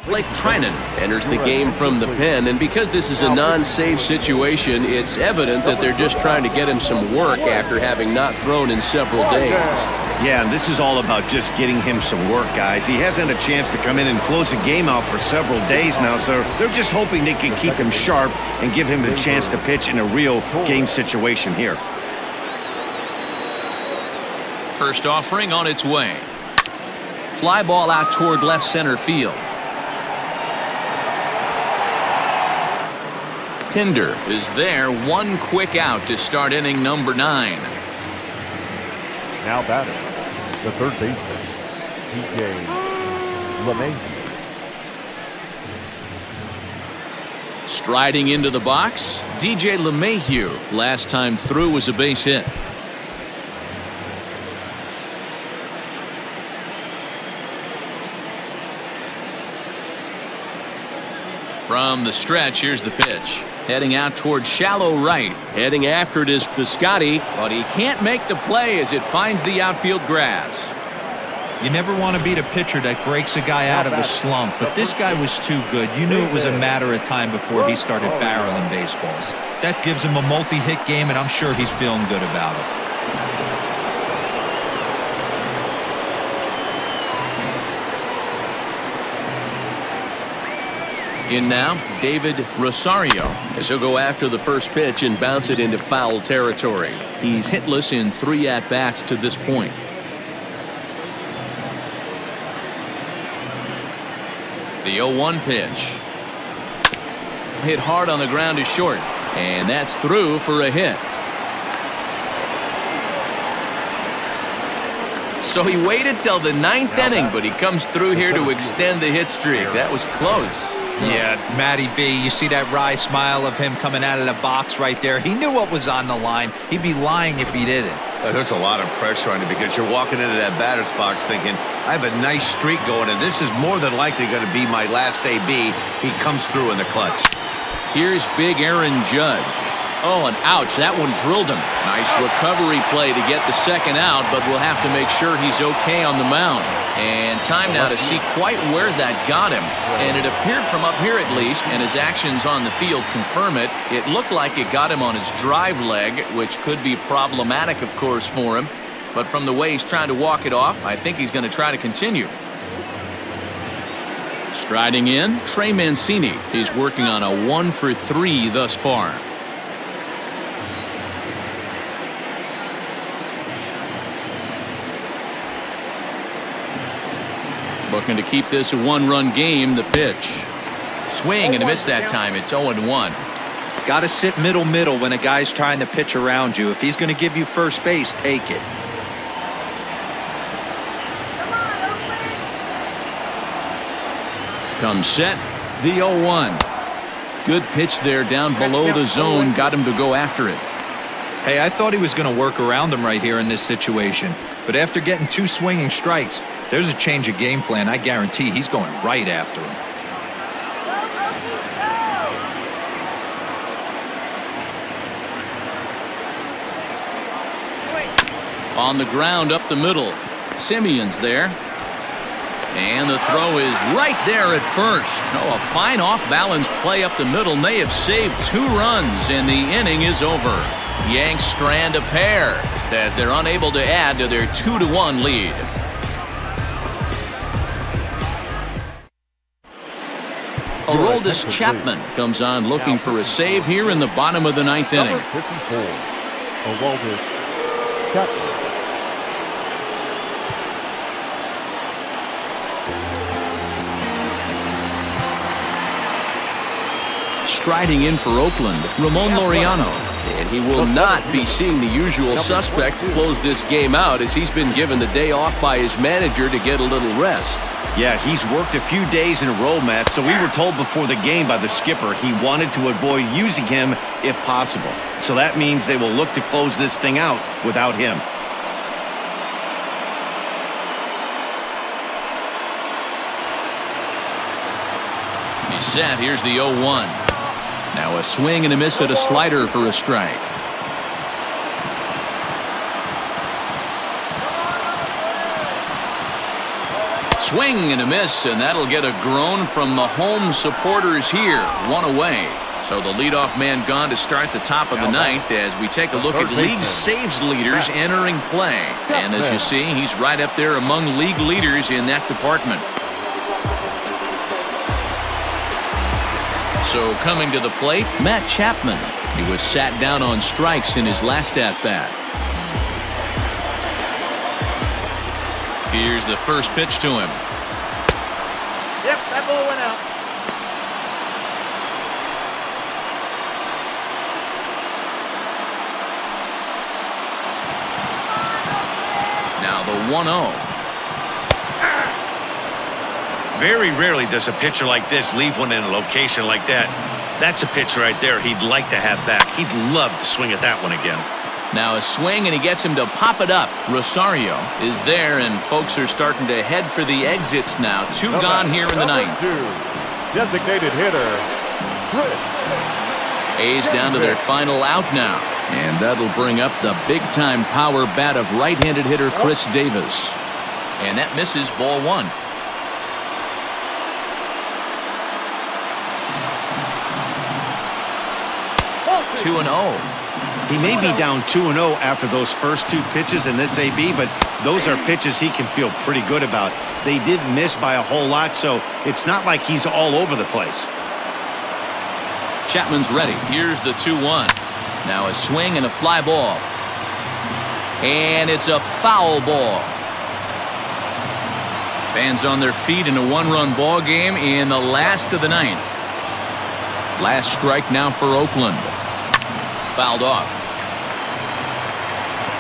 Blake Trinan enters the game from the pen, and because this is a non-save situation, it's evident that they're just trying to get him some work after having not thrown in several days. Yeah, and this is all about just getting him some work, guys. He hasn't had a chance to come in and close a game out for several days now, so they're just hoping they can keep him sharp and give him the chance to pitch in a real game situation here. First offering on its way. Fly ball out toward left center field. Pinder is there, 1 quick out to start inning number 9. Now batting, the third baseman, DJ LeMay. Striding into the box, DJ LeMahieu. Last time through was a base hit. From the stretch, here's the pitch. Heading out towards shallow right. Heading after it is Piscotty. But he can't make the play as it finds the outfield grass. You never want to beat a pitcher that breaks a guy out of a slump, but this guy was too good. You knew it was a matter of time before he started barreling baseballs. That gives him a multi-hit game, and I'm sure he's feeling good about it. In now, David Rosario, as he'll go after the first pitch and bounce it into foul territory. He's hitless in 3 at-bats to this point. The 0-1 pitch. Hit hard on the ground to short, and that's through for a hit. So he waited till the 9th inning, but he comes through here to extend the hit streak. That was close. Yeah, Matty B, you see that wry smile of him coming out of the box right there. He knew what was on the line. He'd be lying if he didn't. There's a lot of pressure on you because you're walking into that batter's box thinking, I have a nice streak going, and this is more than likely going to be my last AB. He comes through in the clutch. Here's big Aaron Judge. Oh, and ouch, that one drilled him. Nice recovery play to get the second out, but we'll have to make sure he's okay on the mound. And time now to see quite where that got him. And it appeared from up here at least, and his actions on the field confirm it. It looked like it got him on his drive leg, which could be problematic, of course, for him. But from the way he's trying to walk it off, I think he's going to try to continue. Striding in, Trey Mancini. He's working on a 1-for-3 thus far. Looking to keep this a 1-run game. The pitch. Swing and a miss that time. It's 0-1. Got to sit middle when a guy's trying to pitch around you. If he's going to give you first base, take it. Comes set. The 0-1. Good pitch there down below the zone. Got him to go after it. Hey, I thought he was going to work around him right here in this situation. But after getting 2 swinging strikes, there's a change of game plan. I guarantee he's going right after him. On the ground up the middle. Simeon's there. And the throw is right there at first. Oh, a fine off-balance play up the middle may have saved 2 runs, and the inning is over. Yanks strand a pair as they're unable to add to their 2-1 lead. Aroldis Chapman comes on looking for a save here in the bottom of the 9th inning. Number 54, Aroldis Chapman. Striding in for Oakland, Ramon Laureano. And he will not be seeing the usual suspect to close this game out, as he's been given the day off by his manager to get a little rest. Yeah, he's worked a few days in a row, Matt, so we were told before the game by the skipper he wanted to avoid using him if possible. So that means they will look to close this thing out without him. He's set. Here's the 0-1. Now a swing and a miss at a slider for a strike. Swing and a miss, and that'll get a groan from the home supporters here. 1 away. So the leadoff man gone to start the top of the 9th as we take a look at league saves leaders entering play. And as you see, he's right up there among league leaders in that department. So coming to the plate, Matt Chapman. He was sat down on strikes in his last at-bat. Here's the first pitch to him. Yep, that ball went out. Now the 1-0. Very rarely does a pitcher like this leave one in a location like that. That's a pitch right there he'd like to have back. He'd love to swing at that one again. Now a swing, and he gets him to pop it up. Rosario is there, and folks are starting to head for the exits now. 2 gone here in the 9th. Designated hitter, Chris. A's down to their final out now, and that'll bring up the big-time power bat of right-handed hitter Chris Davis. And that misses, ball 1. 2-0. He may be down 2-0 after those first 2 pitches in this AB, but those are pitches he can feel pretty good about. They did miss by a whole lot, so it's not like he's all over the place. Chapman's ready. Here's the 2-1. Now a swing and a fly ball. And it's a foul ball. Fans on their feet in a 1-run ball game in the last of the 9th. Last strike now for Oakland. Fouled off.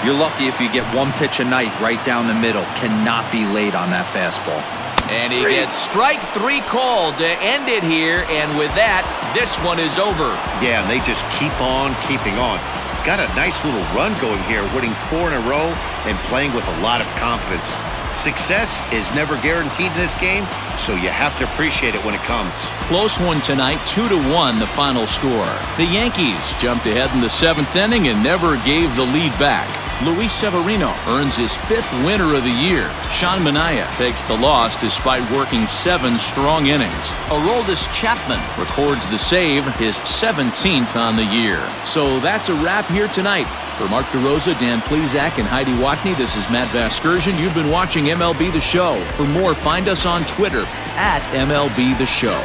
You're lucky if you get 1 pitch a night right down the middle. Cannot be late on that fastball. And he gets strike 3 called to end it here, and with that, this one is over. Yeah, and they just keep on keeping on. Got a nice little run going here, winning 4 in a row and playing with a lot of confidence. Success is never guaranteed in this game, so you have to appreciate it when it comes. Close one tonight, 2-1 the final score. The Yankees jumped ahead in the 7th inning and never gave the lead back. Luis Severino earns his 5th winner of the year. Sean Manaea takes the loss despite working 7 strong innings. Aroldis Chapman records the save, his 17th on the year. So that's a wrap here tonight. For Mark DeRosa, Dan Plesac, and Heidi Watney, this is Matt Vasgersian. You've been watching MLB The Show. For more, find us on Twitter at MLB The Show.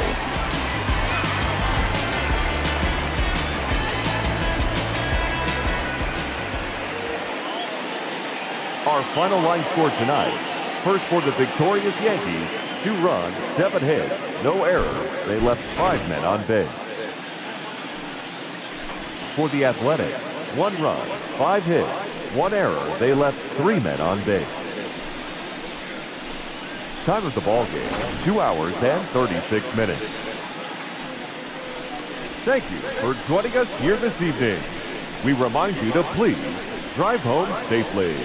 Our final line score tonight. First for the victorious Yankees, 2 runs, 7 hits, no errors. They left 5 men on base. For the Athletics, 1 run, 5 hits, 1 error. They left 3 men on base. Time of the ball game, 2 hours and 36 minutes. Thank you for joining us here this evening. We remind you to please drive home safely.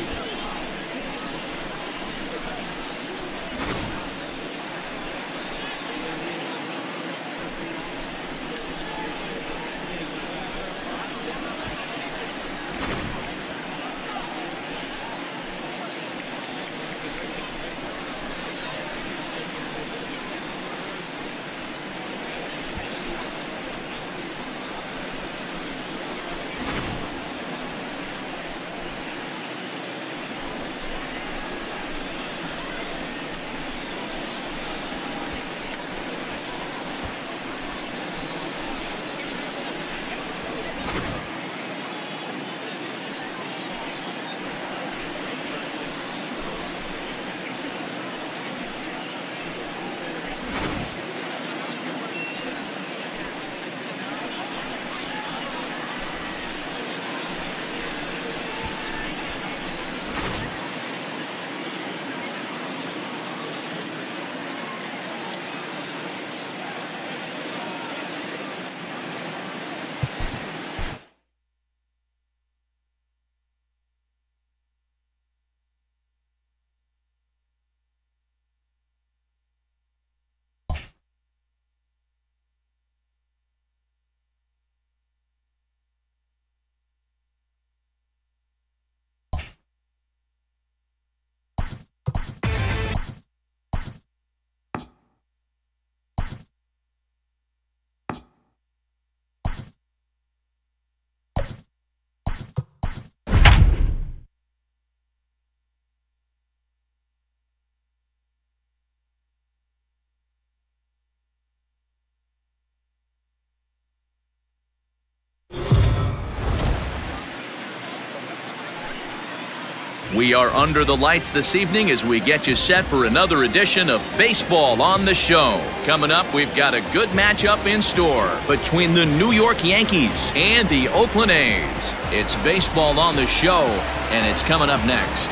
We are under the lights this evening as we get you set for another edition of Baseball on the Show. Coming up, we've got a good matchup in store between the New York Yankees and the Oakland A's. It's Baseball on the Show, and it's coming up next.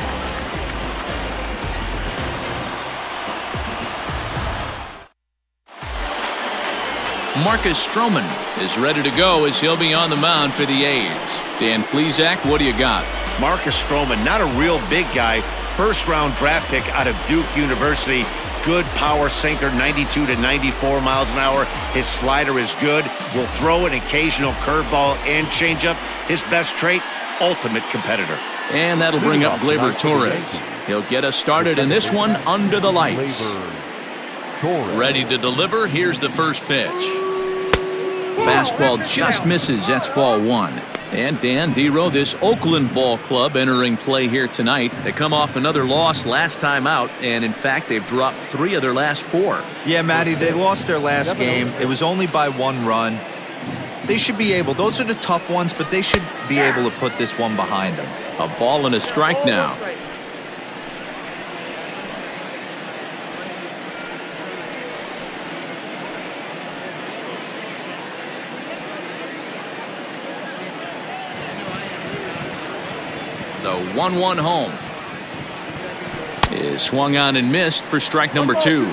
Marcus Stroman is ready to go as he'll be on the mound for the A's. Dan Plesac, what do you got? Marcus Stroman, not a real big guy. First-round draft pick out of Duke University. Good power sinker, 92 to 94 miles an hour. His slider is good. Will throw an occasional curveball and changeup. His best trait, ultimate competitor. And that'll bring up Gleyber Torres. He'll get us started in this one under the lights. Ready to deliver. Here's the first pitch. Fastball just misses. That's ball one. And Dan Dero, this Oakland ball club entering play here tonight. They come off another loss last time out, and in fact, they've dropped 3 of their last 4. Yeah, Matty, they lost their last game. It was only by 1 run. They should be able, those are the tough ones, but they should be able to put this one behind them. A ball and a strike now. The 1-1 home is swung on and missed for strike number 2.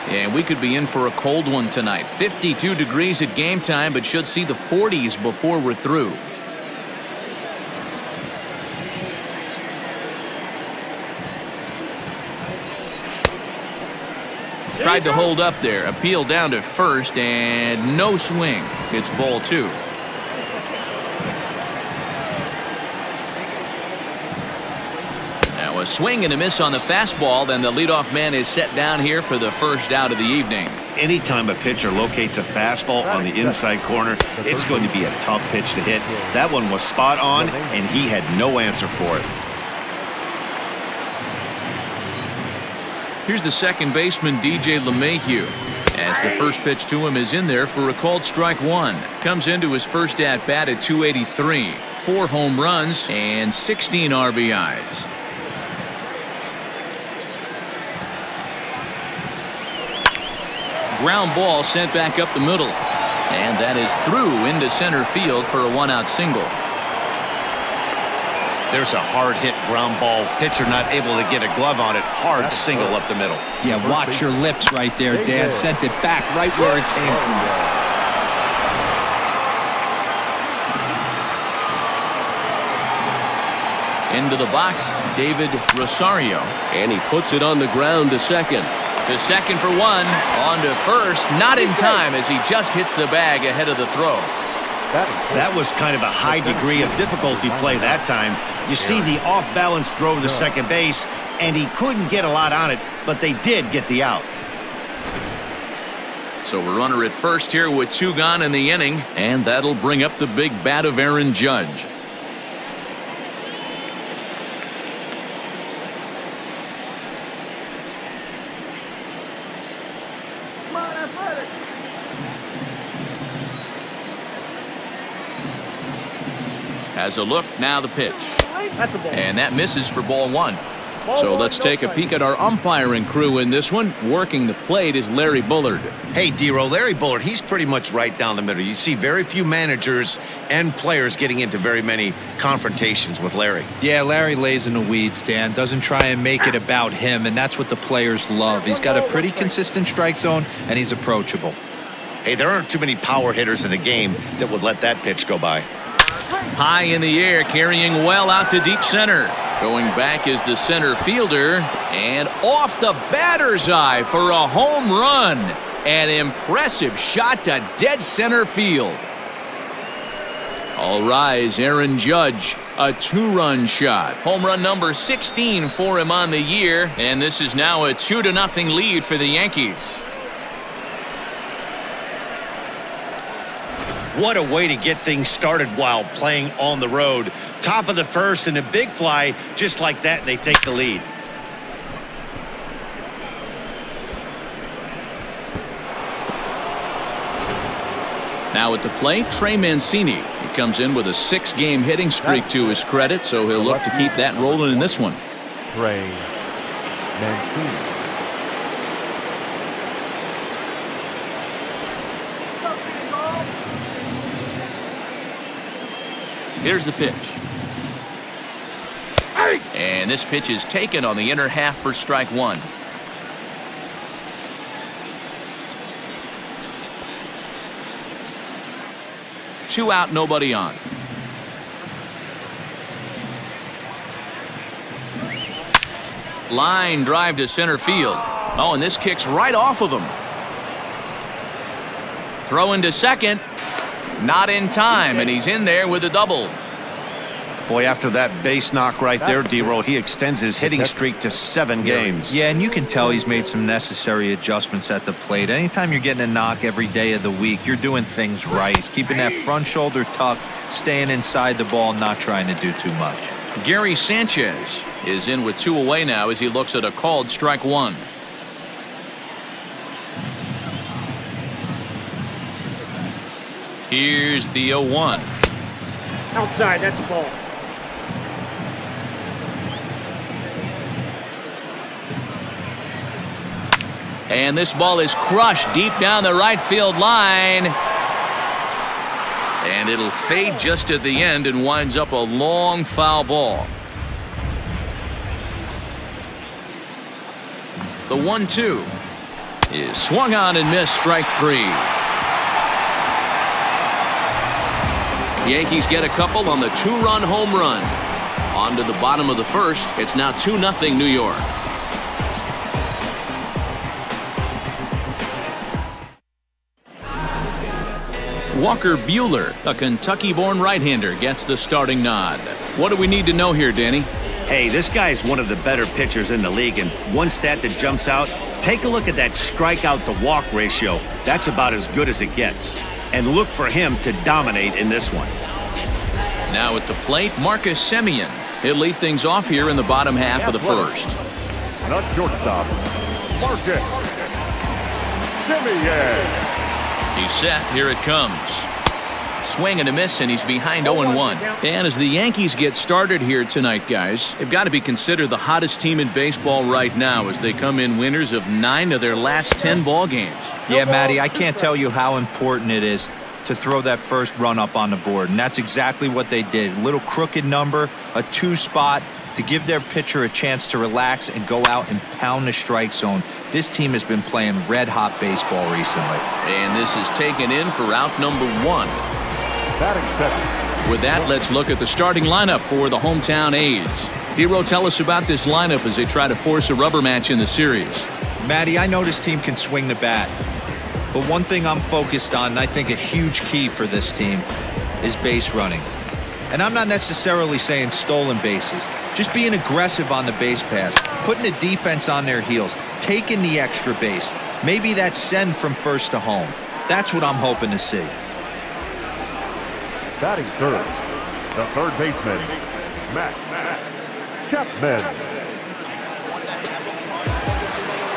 And we could be in for a cold one tonight. 52 degrees at game time, but should see the 40s before we're through. Tried to hold up there. Appeal down to first, and no swing. It's ball 2. A swing and a miss on the fastball, then the leadoff man is set down here for the first out of the evening. Anytime a pitcher locates a fastball on the inside corner, it's going to be a tough pitch to hit. That one was spot on, and he had no answer for it. Here's the second baseman, DJ LeMahieu, as the first pitch to him is in there for a called strike 1. Comes into his first at-bat at 283. 4 home runs and 16 RBIs. Ground ball sent back up the middle, and that is through into center field for a 1-out single. There's a hard hit ground ball. Pitcher not able to get a glove on it. Hard single up the middle. Yeah, watch your lips right there, Dan. Sent it back right where it came from. Into the box, David Rosario. And he puts it on the ground to second. To second for 1, on to first, not in time as he just hits the bag ahead of the throw. That was kind of a high degree of difficulty play that time. You see the off-balance throw to second base, and he couldn't get a lot on it, but they did get the out. So a runner at first here with 2 gone in the inning, and that'll bring up the big bat of Aaron Judge. Has a look, now the pitch. And that misses for ball 1. So let's take a peek at our umpiring crew in this one. Working the plate is Larry Bullard. Hey, Dero, Larry Bullard, he's pretty much right down the middle. You see very few managers and players getting into very many confrontations with Larry. Yeah, Larry lays in the weeds, Dan. Doesn't try and make it about him, and that's what the players love. He's got a pretty consistent strike zone, and he's approachable. Hey, there aren't too many power hitters in the game that would let that pitch go by. High in the air, carrying well out to deep center. Going back is the center fielder, and off the batter's eye for a home run. An impressive shot to dead center field. All rise, Aaron Judge, a 2-run shot. Home run number 16 for him on the year, and this is now a 2-0 lead for the Yankees. What a way to get things started while playing on the road. Top of the first and a big fly just like that, and they take the lead. Now at the plate, Trey Mancini. He comes in with a 6-game hitting streak to his credit, so he'll look to keep that rolling in this one. Trey Mancini. Here's the pitch. And this pitch is taken on the inner half for strike one. Two out, nobody on. Line drive to center field. Oh, and this kicks right off of him. Throw into second. Not in time, and he's in there with a double. Boy, after that base knock right there, D-Roll, he extends his hitting streak to 7 games. Yeah, and you can tell he's made some necessary adjustments at the plate. Anytime you're getting a knock every day of the week, you're doing things right. He's keeping that front shoulder tucked, staying inside the ball, not trying to do too much. Gary Sanchez is in with 2 away now as he looks at a called strike one. Here's the 0-1. Outside, that's the ball. And this ball is crushed deep down the right field line. And it'll fade just at the end and winds up a long foul ball. The 1-2 is swung on and missed, strike 3. The Yankees get a couple on the 2-run home run. On to the bottom of the first. It's now 2-0 New York. Walker Buehler, a Kentucky-born right-hander, gets the starting nod. What do we need to know here, Danny? Hey, this guy is one of the better pitchers in the league, and one stat that jumps out, take a look at that strikeout to walk ratio. That's about as good as it gets. And look for him to dominate in this one. Now at the plate, Marcus Semien. He'll lead things off here in the bottom half of the first. Not shortstop, Marcus Semien. He's set. Here it comes. Swing and a miss, and he's behind 0-1. And as the Yankees get started here tonight, guys, they've got to be considered the hottest team in baseball right now as they come in winners of 9 of their last 10 ball games. Yeah, Matty, I can't tell you how important it is to throw that first run up on the board, and that's exactly what they did. A little crooked number, a 2 spot to give their pitcher a chance to relax and go out and pound the strike zone. This team has been playing red-hot baseball recently. And this is taken in for out number 1. With that, let's look at the starting lineup for the hometown A's. D-Row, tell us about this lineup as they try to force a rubber match in the series. Matty, I know this team can swing the bat, but one thing I'm focused on, and I think a huge key for this team, is base running. And I'm not necessarily saying stolen bases, just being aggressive on the base pass, putting the defense on their heels, taking the extra base, maybe that send from first to home. That's what I'm hoping to see. Batting third, the third baseman, Matt Chapman.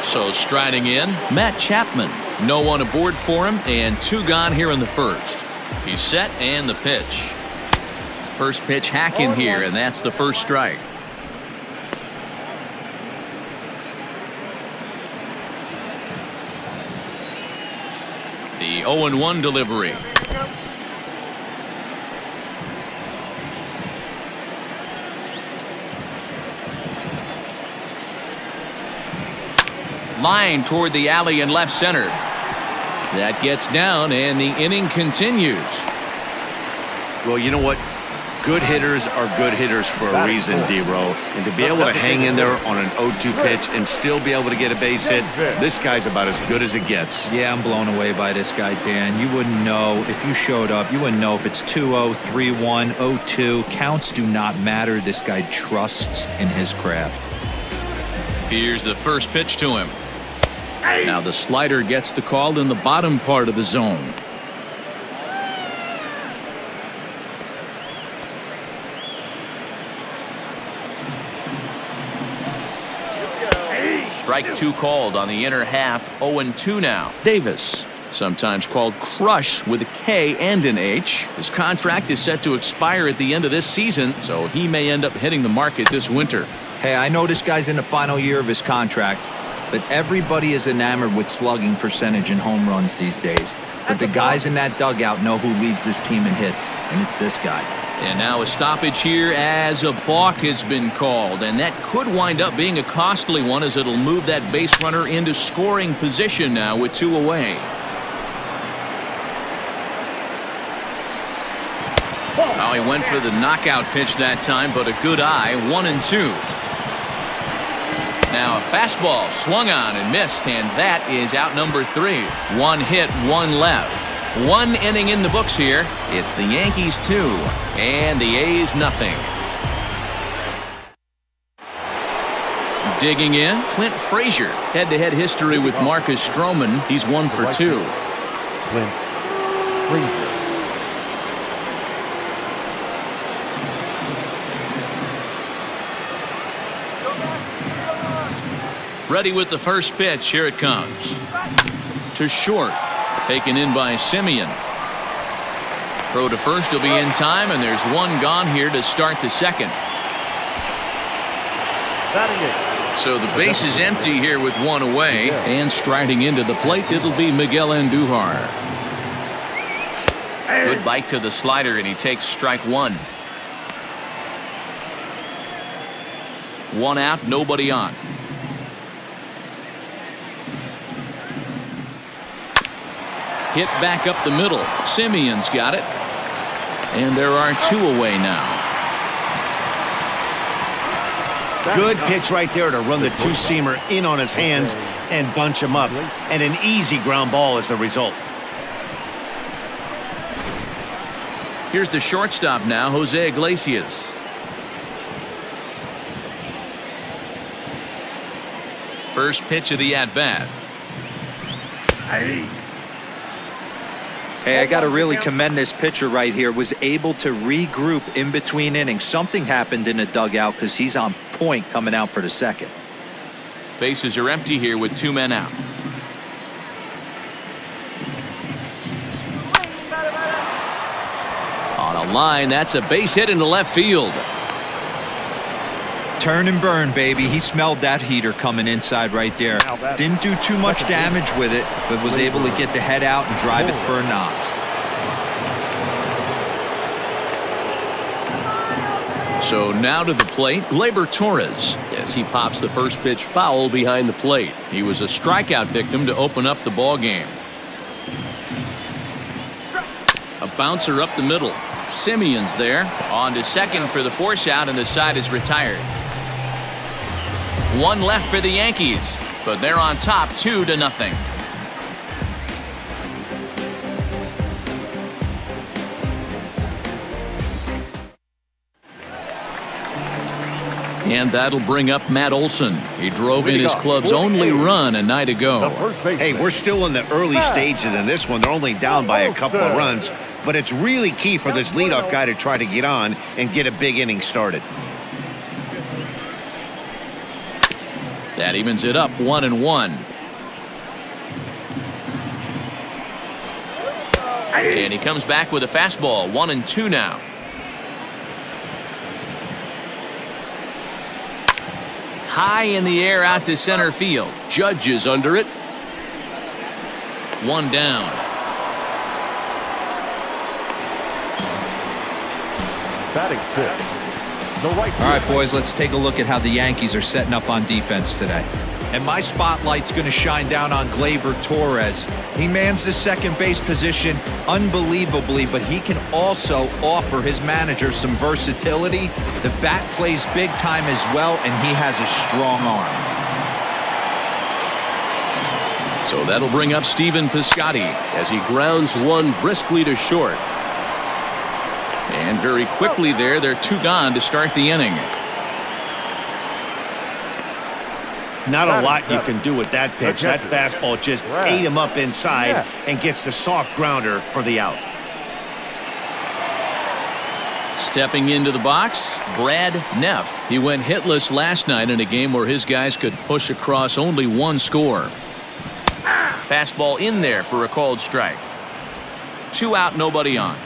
So striding in, Matt Chapman. No one aboard for him, and 2 gone here in the first. He's set, and the pitch. First pitch hacking here, and that's the first strike. The 0-1 delivery. Line toward the alley in left center. That gets down, and the inning continues. Well, you know what? Good hitters are good hitters for a reason, D-Row. And to be able to hang in there on an 0-2 pitch and still be able to get a base hit, this guy's about as good as it gets. Yeah, I'm blown away by this guy, Dan. You wouldn't know if you showed up. You wouldn't know if it's 2-0, 3-1, 0-2. Counts do not matter. This guy trusts in his craft. Here's the first pitch to him. Now the slider gets the call in the bottom part of the zone. Strike 2 called on the inner half. 0-2 now. Davis sometimes called Crush with a K and an H. His contract is set to expire at the end of this season, so he may end up hitting the market this winter. Hey, I know this guy's in the final year of his contract, but everybody is enamored with slugging percentage and home runs these days. But the guys in that dugout know who leads this team in hits, and it's this guy. And now a stoppage here as a balk has been called, and that could wind up being a costly one as it'll move that base runner into scoring position now with 2 away. Oh, he went for the knockout pitch that time, but a good eye, 1-2. Now a fastball swung on and missed, and that is out number 3. 1 hit, 1 left. 1 inning in the books here. It's the Yankees 2 and the A's nothing. Digging in, Clint Frazier. Head-to-head history with Marcus Stroman. He's 1 for 2. Clint Frazier. Ready with the first pitch. Here it comes. To short. Taken in by Simeon. Throw to first will be in time, and there's 1 gone here to start the second. So the base is empty here with 1 away, and striding into the plate, it'll be Miguel Andujar. Good bite to the slider, and he takes strike 1. 1 out, nobody on. Hit back up the middle. Simeon's got it. And there are 2 away now. Good pitch right there to run the two-seamer in on his hands and bunch him up. And an easy ground ball is the result. Here's the shortstop now, Jose Iglesias. First pitch of the at-bat. Hey, I got to really commend this pitcher right here. Was able to regroup in between innings. Something happened in the dugout because he's on point coming out for the second. Bases are empty here with 2 men out. On a line, that's a base hit into left field. Turn and burn, baby. He smelled that heater coming inside right there. Didn't do too much damage with it, but was able to get the head out and drive it for a knock. So now to the plate, Gleyber Torres, as he pops the first pitch foul behind the plate. He was a strikeout victim to open up the ball game. A bouncer up the middle. Simeon's there. On to second for the force out, and the side is retired. 1 left for the Yankees, but they're on top 2-0. And that'll bring up Matt Olson. He drove in his club's only run a night ago. Hey, we're still in the early stages in this one. They're only down by a couple of runs, but it's really key for this leadoff guy to try to get on and get a big inning started. That evens it up 1-1. And he comes back with a fastball. 1-2 now. High in the air out to center field. Judge is under it. 1 down. Batting 5th. All right, boys, let's take a look at how the Yankees are setting up on defense today. And my spotlight's going to shine down on Gleyber Torres. He mans the second base position unbelievably, but he can also offer his manager some versatility. The bat plays big time as well, and he has a strong arm. So that'll bring up Stephen Piscotty as he grounds 1 briskly to short. And very quickly there, they're 2 gone to start the inning. Not a lot you can do with that pitch. That fastball just ate him up inside and gets the soft grounder for the out. Stepping into the box, Brad Neff. He went hitless last night in a game where his guys could push across only 1 score. Fastball in there for a called strike. 2 out, nobody on.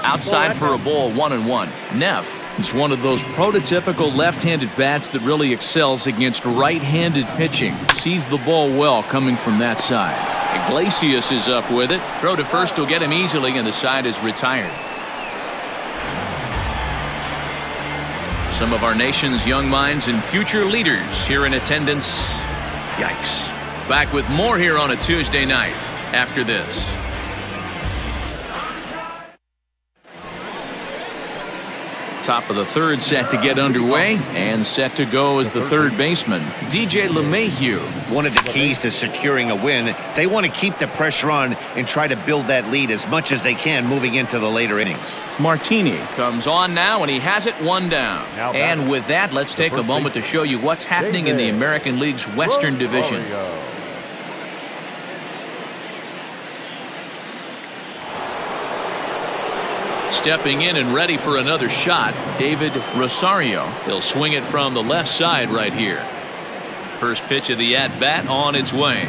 Outside for a ball, 1-1. Neff is one of those prototypical left-handed bats that really excels against right-handed pitching. Sees the ball well coming from that side. Iglesias is up with it. Throw to first will get him easily, and the side is retired. Some of our nation's young minds and future leaders here in attendance. Yikes. Back with more here on a Tuesday night after this. Top of the third set to get underway, and set to go as the third baseman, DJ LeMahieu. One of the keys to securing a win, they want to keep the pressure on and try to build that lead as much as they can moving into the later innings. Martini comes on now, and he has it 1 down. And with that, let's take a moment to show you what's happening in the American League's Western Division. Stepping in and ready for another shot, David Rosario. He'll swing it from the left side right here. First pitch of the at-bat on its way.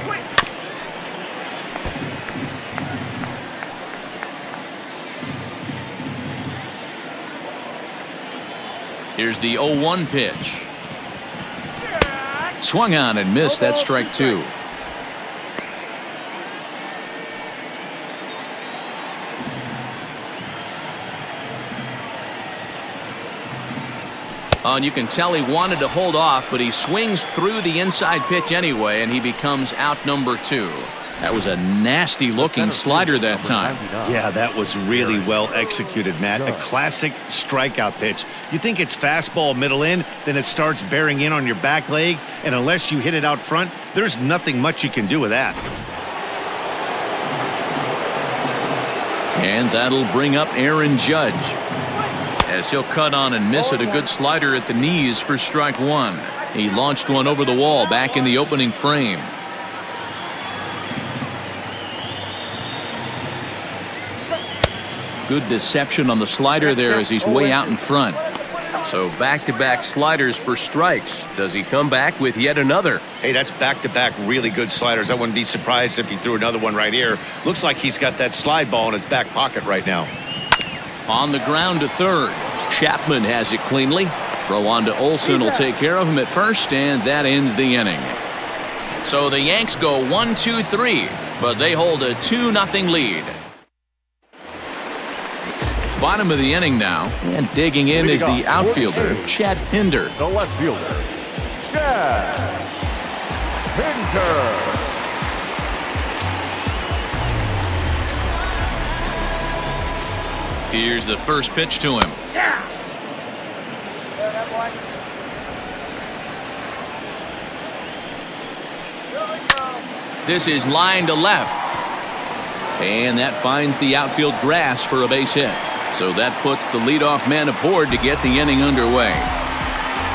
Here's the 0-1 pitch. Swung on and missed. That's strike 2. And you can tell he wanted to hold off, but he swings through the inside pitch anyway, and he becomes out number 2. That was a nasty-looking slider that time. Yeah, that was really well executed, Matt. A classic strikeout pitch. You think it's fastball middle in, then it starts bearing in on your back leg, and unless you hit it out front, there's nothing much you can do with that. And that'll bring up Aaron Judge, as he'll cut on and miss at a good slider at the knees for strike 1. He launched one over the wall back in the opening frame. Good deception on the slider there as he's way out in front. So back-to-back sliders for strikes. Does he come back with yet another? Hey, that's back-to-back really good sliders. I wouldn't be surprised if he threw another one right here. Looks like he's got that slide ball in his back pocket right now. On the ground to third. Chapman has it cleanly. Throw on to Olsen will take care of him at first, and that ends the inning. So the Yanks go 1-2-3, but they hold a 2-0 lead. Bottom of the inning now, and digging in is the outfielder, Chad Pinder. The left fielder, Chad Pinder. Here's the first pitch to him. This is line to left. And that finds the outfield grass for a base hit. So that puts the leadoff man aboard to get the inning underway.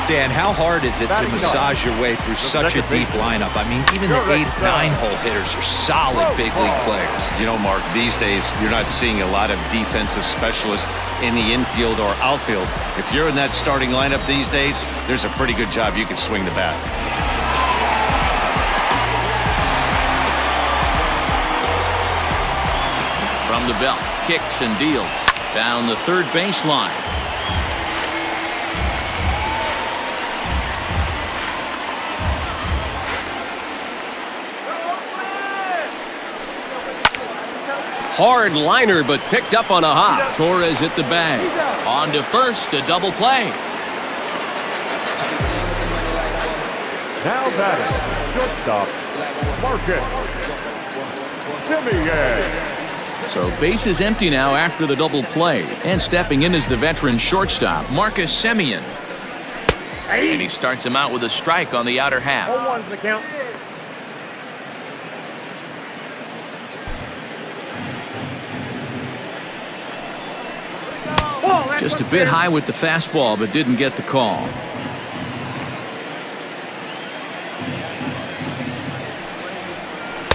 Dan, how hard is it to massage your way through such a deep lineup? I mean, even the 8-9 hole hitters are solid big league players. You know, Mark, these days you're not seeing a lot of defensive specialists in the infield or outfield. If you're in that starting lineup these days, there's a pretty good job you can swing the bat. From the belt, kicks and deals down the third baseline. Hard liner, but picked up on a hop. Torres at the bag. On to first, a double play. Now batting, shortstop, Marcus Semien. So base is empty now after the double play. And stepping in is the veteran shortstop, Marcus Semien. And he starts him out with a strike on the outer half. 0-1's the count. Just a bit high with the fastball, but didn't get the call.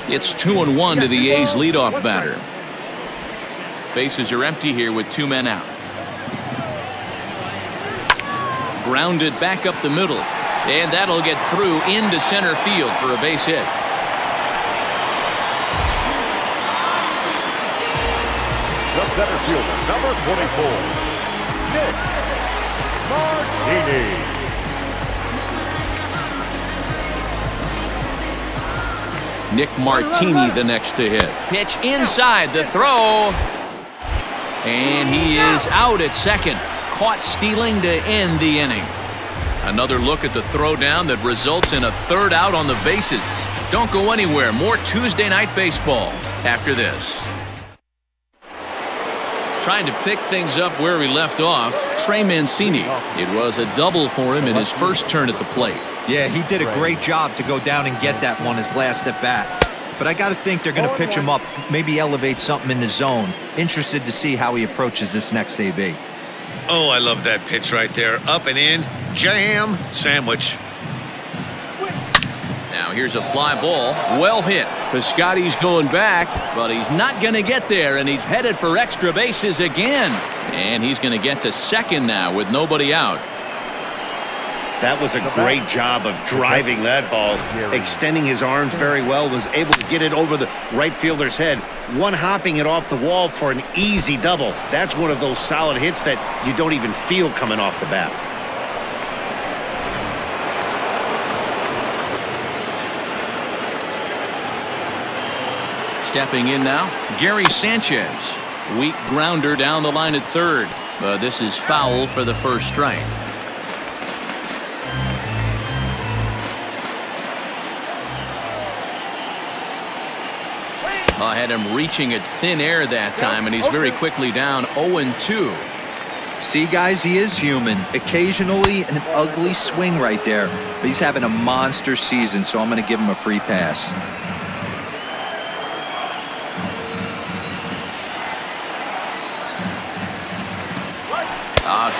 It's 2-1 to the A's leadoff batter. Bases are empty here with 2 men out. Grounded back up the middle. And that'll get through into center field for a base hit. The center fielder, number 24, Nick Martini. Nick Martini the next to hit. Pitch inside the throw. And he is out at second. Caught stealing to end the inning. Another look at the throwdown that results in a third out on the bases. Don't go anywhere. More Tuesday Night Baseball after this. Trying to pick things up where we left off, Trey Mancini. It was a double for him in his first turn at the plate. Yeah, he did a great job to go down and get that one his last at bat. But I got to think they're going to pitch him up, maybe elevate something in the zone. Interested to see how he approaches this next AB. Oh, I love that pitch right there. Up and in, jam, sandwich. Now here's a fly ball. Well hit. Piscotty's going back, but he's not going to get there, and he's headed for extra bases again. And he's going to get to second now with nobody out. That was a great job of driving that ball, extending his arms very well, was able to get it over the right fielder's head, one-hopping it off the wall for an easy double. That's one of those solid hits that you don't even feel coming off the bat. Stepping in now, Gary Sanchez. Weak grounder down the line at third. But this is foul for the first strike. I had him reaching at thin air that time, and he's very quickly down 0-2. See, guys, he is human. Occasionally an ugly swing right there, but he's having a monster season, so I'm going to give him a free pass.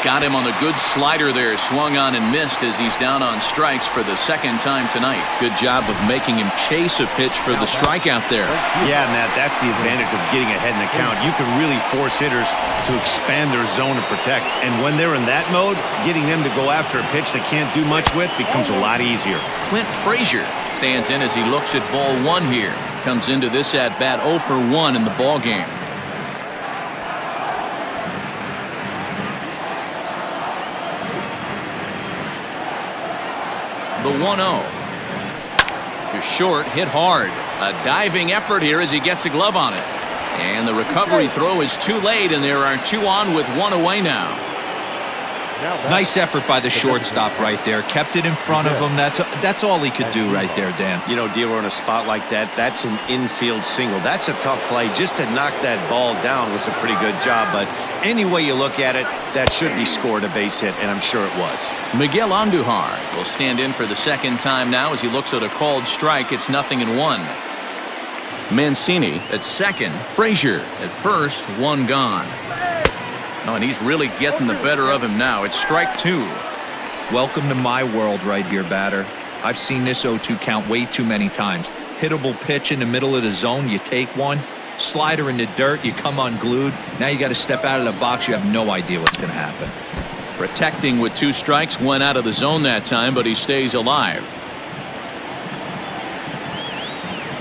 Got him on the good slider there, swung on and missed as he's down on strikes for the second time tonight. Good job of making him chase a pitch for the strikeout there. Yeah, Matt, that's the advantage of getting ahead in the count. You can really force hitters to expand their zone and protect. And when they're in that mode, getting them to go after a pitch they can't do much with becomes a lot easier. Clint Frazier stands in as he looks at ball one here. Comes into this at bat 0 for 1 in the ball game. The 1-0. To short, hit hard. A diving effort here as he gets a glove on it. And the recovery throw is too late, and there are 2 on with 1 away now. Nice effort by the shortstop right there. Kept it in front of him. That's all he could do right there, Dan. You know, Dealer, on a spot like that, that's an infield single. That's a tough play. Just to knock that ball down was a pretty good job. But any way you look at it, that should be scored a base hit, and I'm sure it was. Miguel Andujar will stand in for the second time now as he looks at a called strike. It's 0-1. Mancini at second. Frazier at first. 1 gone. Oh, and he's really getting the better of him now. It's strike 2. Welcome to my world right here, batter. I've seen this 0-2 count way too many times. Hittable pitch in the middle of the zone, you take one. Slider in the dirt, you come unglued. Now you got to step out of the box. You have no idea what's going to happen. Protecting with 2 strikes, went out of the zone that time, but he stays alive.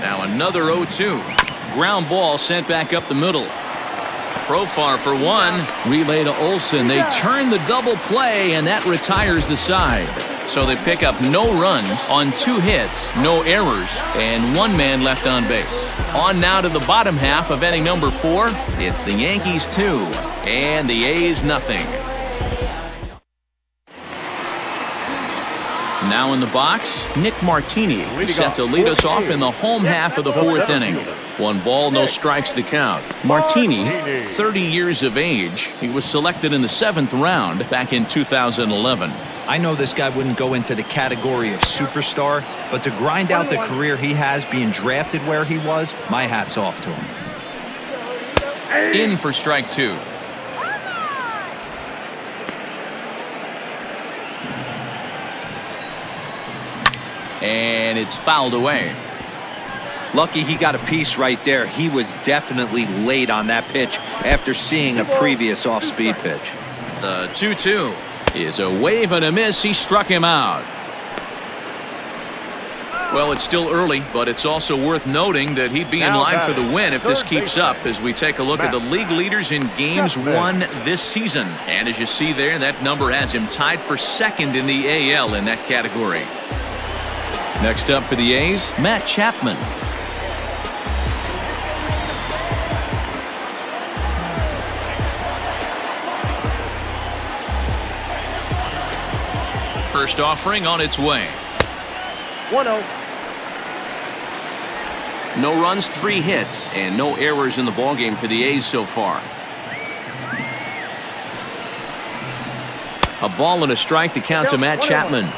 Now another 0-2. Ground ball sent back up the middle. Profar for 1. Relay to Olsen. They turn the double play, and that retires the side. So they pick up no runs on 2 hits, no errors, and 1 man left on base. On now to the bottom half of inning number 4. It's the Yankees 2 and the A's nothing. Now in the box, Nick Martini set to lead us off in the home half of the 4th inning. 1 ball, no strikes to count. Martini, 30 years of age. He was selected in the 7th round back in 2011. I know this guy wouldn't go into the category of superstar, but to grind out the career he has being drafted where he was, my hat's off to him. In for strike 2. And it's fouled away. Lucky he got a piece right there. He was definitely late on that pitch after seeing a previous off-speed pitch. The 2-2 is a wave and a miss. He struck him out. Well, it's still early, but it's also worth noting that he'd be in line for the win if this keeps up as we take a look at the league leaders in games won this season. And as you see there, that number has him tied for second in the AL in that category. Next up for the A's, Matt Chapman. First offering on its way. 1-0. No runs, 3 hits, and no errors in the ballgame for the A's so far. A ball and a strike to count to Matt Chapman.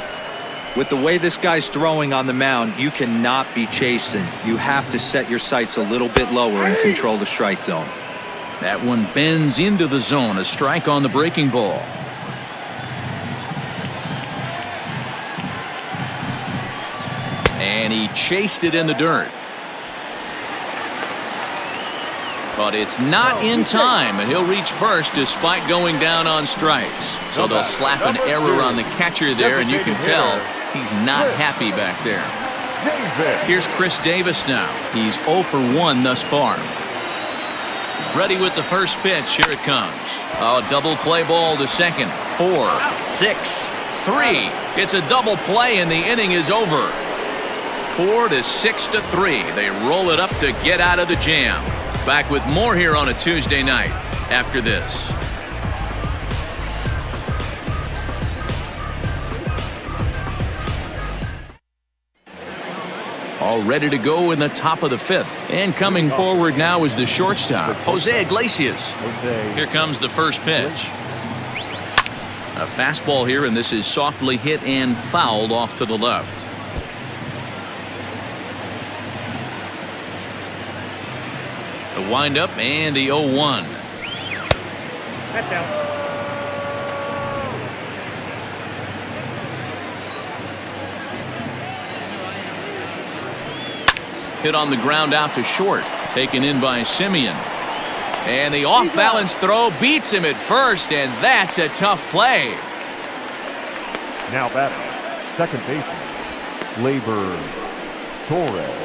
With the way this guy's throwing on the mound, you cannot be chasing. You have to set your sights a little bit lower and control the strike zone. That one bends into the zone. A strike on the breaking ball. And he chased it in the dirt. But it's not in time, and he'll reach first despite going down on strikes. So they'll slap an error on the catcher there, and you can tell he's not happy back there. Here's Chris Davis now. He's 0 for 1 thus far. Ready with the first pitch. Here it comes. A double play ball to second. 4, 6, 3. It's a double play, and the inning is over. 4 to 6 to 3. They roll it up to get out of the jam. Back with more here on a Tuesday night after this. All ready to go in the top of the 5th. And coming forward now is the shortstop, Jose Iglesias. Here comes the first pitch. A fastball here, and this is softly hit and fouled off to the left. The windup and the 0-1. That's out. Hit on the ground out to short. Taken in by Simeon. And the off-balance throw beats him at first, and that's a tough play. Now batting, second baseman, Labor Torres.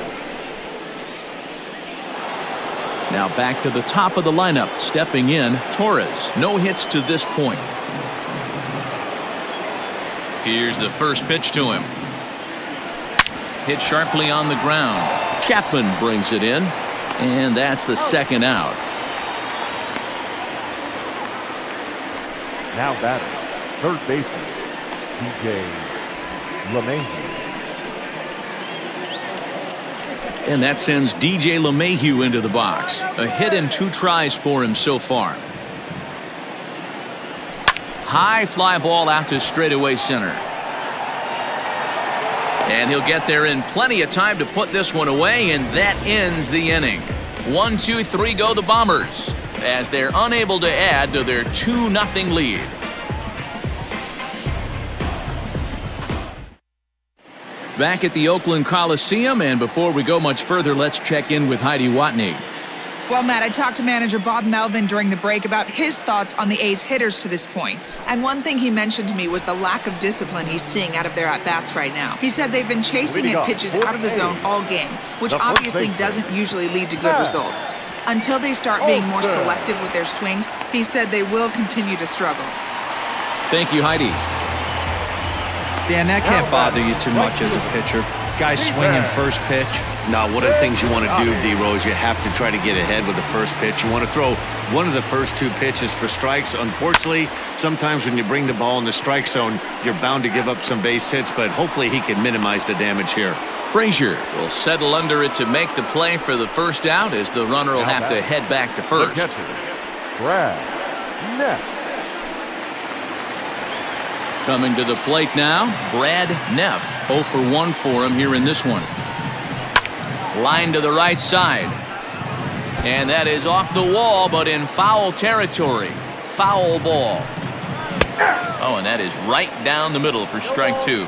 Now back to the top of the lineup. Stepping in, Torres. No hits to this point. Here's the first pitch to him. Hit sharply on the ground. Chapman brings it in, and that's the second out. Now batting, third baseman, DJ LeMahieu. And that sends DJ LeMahieu into the box. A hit and 2 tries for him so far. High fly ball out to straightaway center. And he'll get there in plenty of time to put this one away, and that ends the inning. 1, 2, 3 go the Bombers as they're unable to add to their 2-0 lead. Back at the Oakland Coliseum, and before we go much further, let's check in with Heidi Watney. Well, Matt, I talked to manager Bob Melvin during the break about his thoughts on the A's hitters to this point. And one thing he mentioned to me was the lack of discipline he's seeing out of their at-bats right now. He said they've been chasing at pitches out of the zone all game, which obviously doesn't usually lead to good results. Until they start being more selective with their swings, he said they will continue to struggle. Thank you, Heidi. Dan, that can't bother you too much as a pitcher. Guys swinging first pitch. Now, one of the things you want to do, D-Rose, you have to try to get ahead with the first pitch. You want to throw one of the first 2 pitches for strikes. Unfortunately, sometimes when you bring the ball in the strike zone, you're bound to give up some base hits, but hopefully he can minimize the damage here. Frazier will settle under it to make the play for the first out, as the runner will have to head back to first. The catcher, Brad Neff. Coming to the plate now, Brad Neff. 0 for 1 for him here in this one. Line to the right side. And that is off the wall, but in foul territory. Foul ball. Oh, and that is right down the middle for strike 2.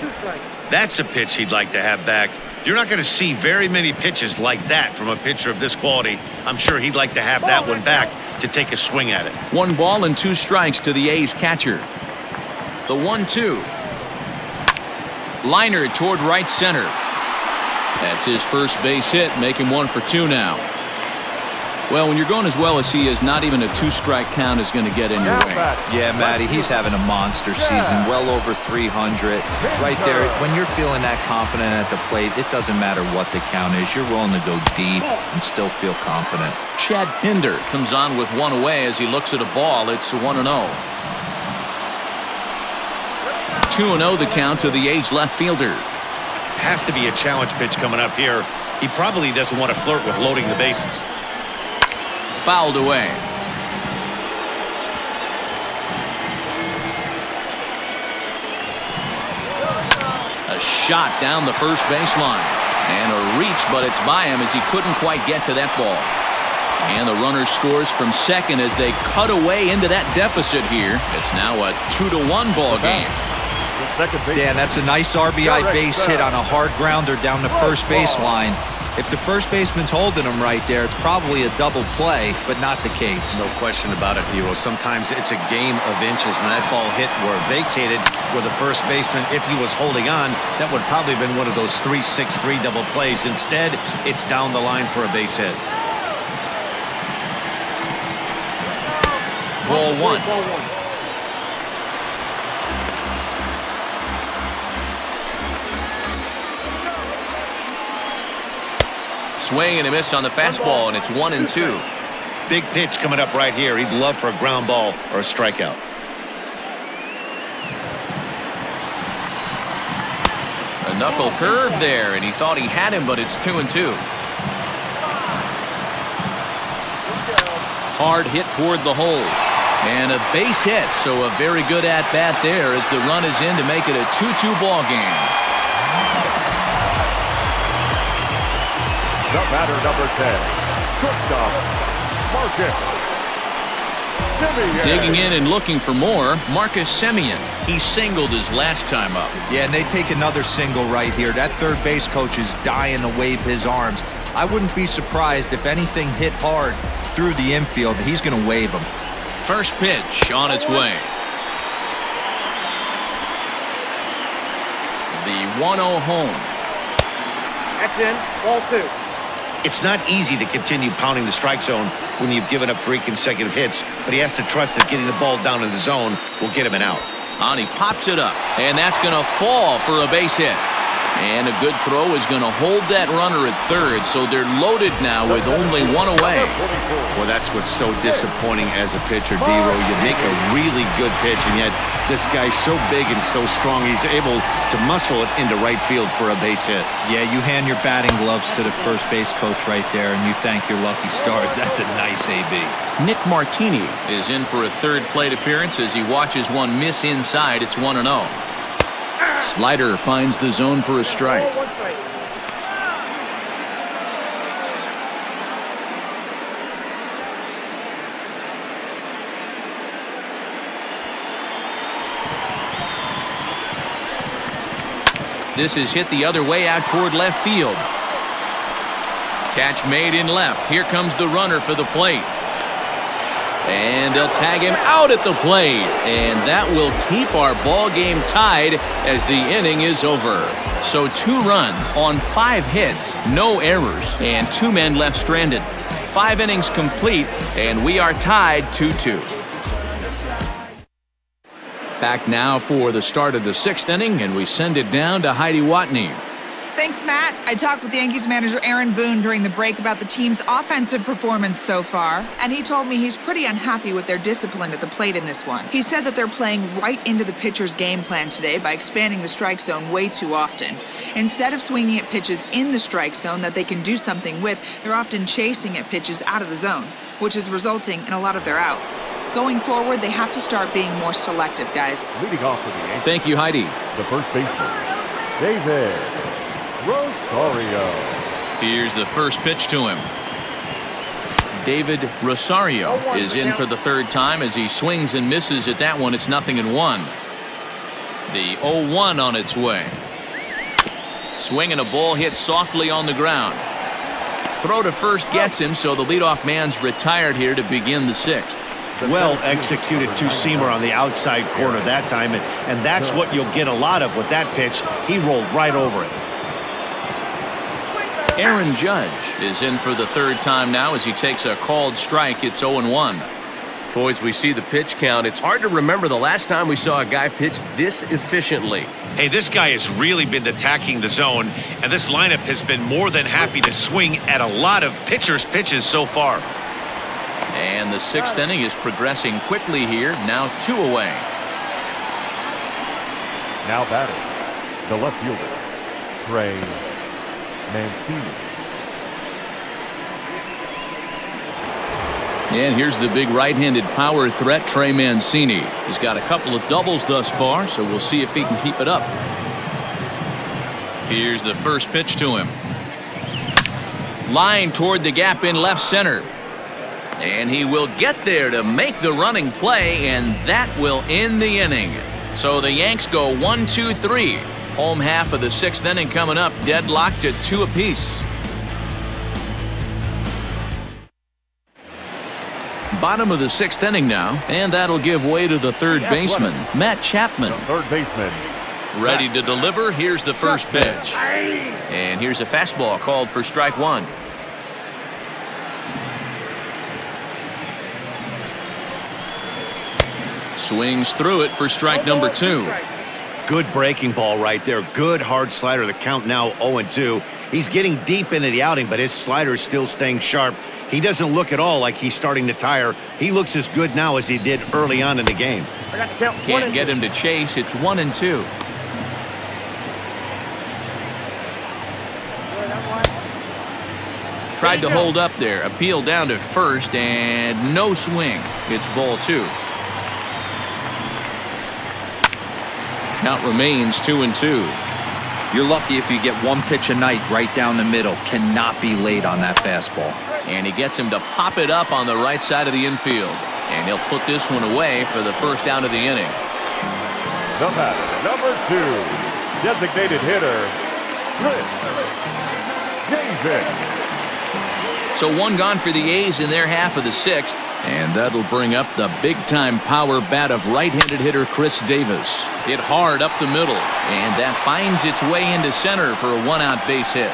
That's a pitch he'd like to have back. You're not going to see very many pitches like that from a pitcher of this quality. I'm sure he'd like to have that one back to take a swing at it. 1 ball and 2 strikes to the A's catcher. The 1-2. Liner toward right center. That's his first base hit, make him 1 for 2 now. Well, when you're going as well as he is, not even a 2-strike count is going to get in your way. Yeah, Matty, he's having a monster season, well over 300. Right there, when you're feeling that confident at the plate, it doesn't matter what the count is. You're willing to go deep and still feel confident. Chad Pinder comes on with 1 away as he looks at a ball. It's 1-0. 2-0 the count to the A's left fielder. Has to be a challenge pitch coming up here. He probably doesn't want to flirt with loading the bases. Fouled away. A shot down the first baseline. And a reach, but it's by him as he couldn't quite get to that ball. And the runner scores from second as they cut away into that deficit here. It's now a 2-1 ball game. Dan, that's a nice RBI base hit on a hard grounder down the first baseline. If the first baseman's holding him right there, it's probably a double play, but not the case. No question about it, Hero. Sometimes it's a game of inches, and that ball hit were vacated where the first baseman, if he was holding on, that would probably have been one of those 3-6-3 double plays. Instead, it's down the line for a base hit. Ball 1. Swing and a miss on the fastball, and it's 1-2. Big pitch coming up right here. He'd love for a ground ball or a strikeout. A knuckle curve there, and he thought he had him, but it's 2-2. Hard hit toward the hole. And a base hit, so a very good at-bat there as the run is in to make it a 2-2 ball game. The batter, number 10, shortstop, Marcus Semien. Digging in and looking for more, Marcus Semien. He singled his last time up. Yeah, and they take another single right here. That third base coach is dying to wave his arms. I wouldn't be surprised if anything hit hard through the infield. He's going to wave them. First pitch on its way. The 1-0 home. That's in. Ball 2. It's not easy to continue pounding the strike zone when you've given up 3 consecutive hits, but he has to trust that getting the ball down in the zone will get him an out. And he pops it up, and that's going to fall for a base hit. And a good throw is going to hold that runner at third, so they're loaded now with only 1 away. Well, that's what's so disappointing as a pitcher, D-Row. You make a really good pitch, and yet this guy's so big and so strong, he's able to muscle it into right field for a base hit. Yeah, you hand your batting gloves to the first base coach right there, and you thank your lucky stars. That's a nice AB. Nick Martini is in for a third plate appearance as he watches one miss inside. It's 1-0. Slider finds the zone for a strike. This is hit the other way out toward left field. Catch made in left. Here comes the runner for the plate. And they'll tag him out at the plate. And that will keep our ball game tied as the inning is over. So 2 runs on 5 hits, no errors, and 2 men left stranded. 5 innings complete, and we are tied 2-2. Back now for the start of the 6th inning, and we send it down to Heidi Watney. Thanks, Matt. I talked with Yankees manager Aaron Boone during the break about the team's offensive performance so far, and he told me he's pretty unhappy with their discipline at the plate in this one. He said that they're playing right into the pitcher's game plan today by expanding the strike zone way too often. Instead of swinging at pitches in the strike zone that they can do something with, they're often chasing at pitches out of the zone, which is resulting in a lot of their outs. Going forward, they have to start being more selective, guys. Leading off for the Yankees, Thank you, Heidi. the first baseman, David Rosario. Here's the first pitch to him. David Rosario is in for the 3rd time as he swings and misses at that one. It's 0-1. The 0-1 on its way. Swing and a ball hit softly on the ground. Throw to first gets him, so the leadoff man's retired here to begin the 6th. Well executed 2-seamer on the outside corner that time, and that's what you'll get a lot of with that pitch. He rolled right over it. Aaron Judge is in for the third time now as he takes a called strike. It's 0-1. Boys, we see the pitch count. It's hard to remember the last time we saw a guy pitch this efficiently. Hey, this guy has really been attacking the zone, and this lineup has been more than happy to swing at a lot of pitchers' pitches so far. And the sixth inning is progressing quickly here. Now 2 away. Now batting, the left fielder, Trey Mancini. And here's the big right-handed power threat, Trey Mancini. He's got a couple of doubles thus far, so we'll see if he can keep it up. Here's the first pitch to him. Line toward the gap in left center. And he will get there to make the running play, and that will end the inning. So the Yanks go 1-2-3. Home half of the sixth inning coming up, deadlocked at 2 apiece. Bottom of the sixth inning now, and that'll give way to the third baseman, Matt Chapman. The third baseman. Ready to deliver. Here's the first pitch. And here's a fastball called for strike 1. Swings through it for strike number 2. Good breaking ball right there. Good hard slider. The count now 0-2. He's getting deep into the outing, but his slider is still staying sharp. He doesn't look at all like he's starting to tire. He looks as good now as he did early on in the game. Can't get him to chase. It's 1-2. Tried to hold up there. Appeal down to first, and no swing. It's ball 2. Count remains 2-2. You're lucky if you get one pitch a night right down the middle. Cannot be late on that fastball. And he gets him to pop it up on the right side of the infield. And he'll put this one away for the first out of the inning. The batter, number 2, designated hitter, Chris Davis. So 1 gone for the A's in their half of the sixth. And that'll bring up the big-time power bat of right-handed hitter Chris Davis. Hit hard up the middle, and that finds its way into center for a 1-out base hit.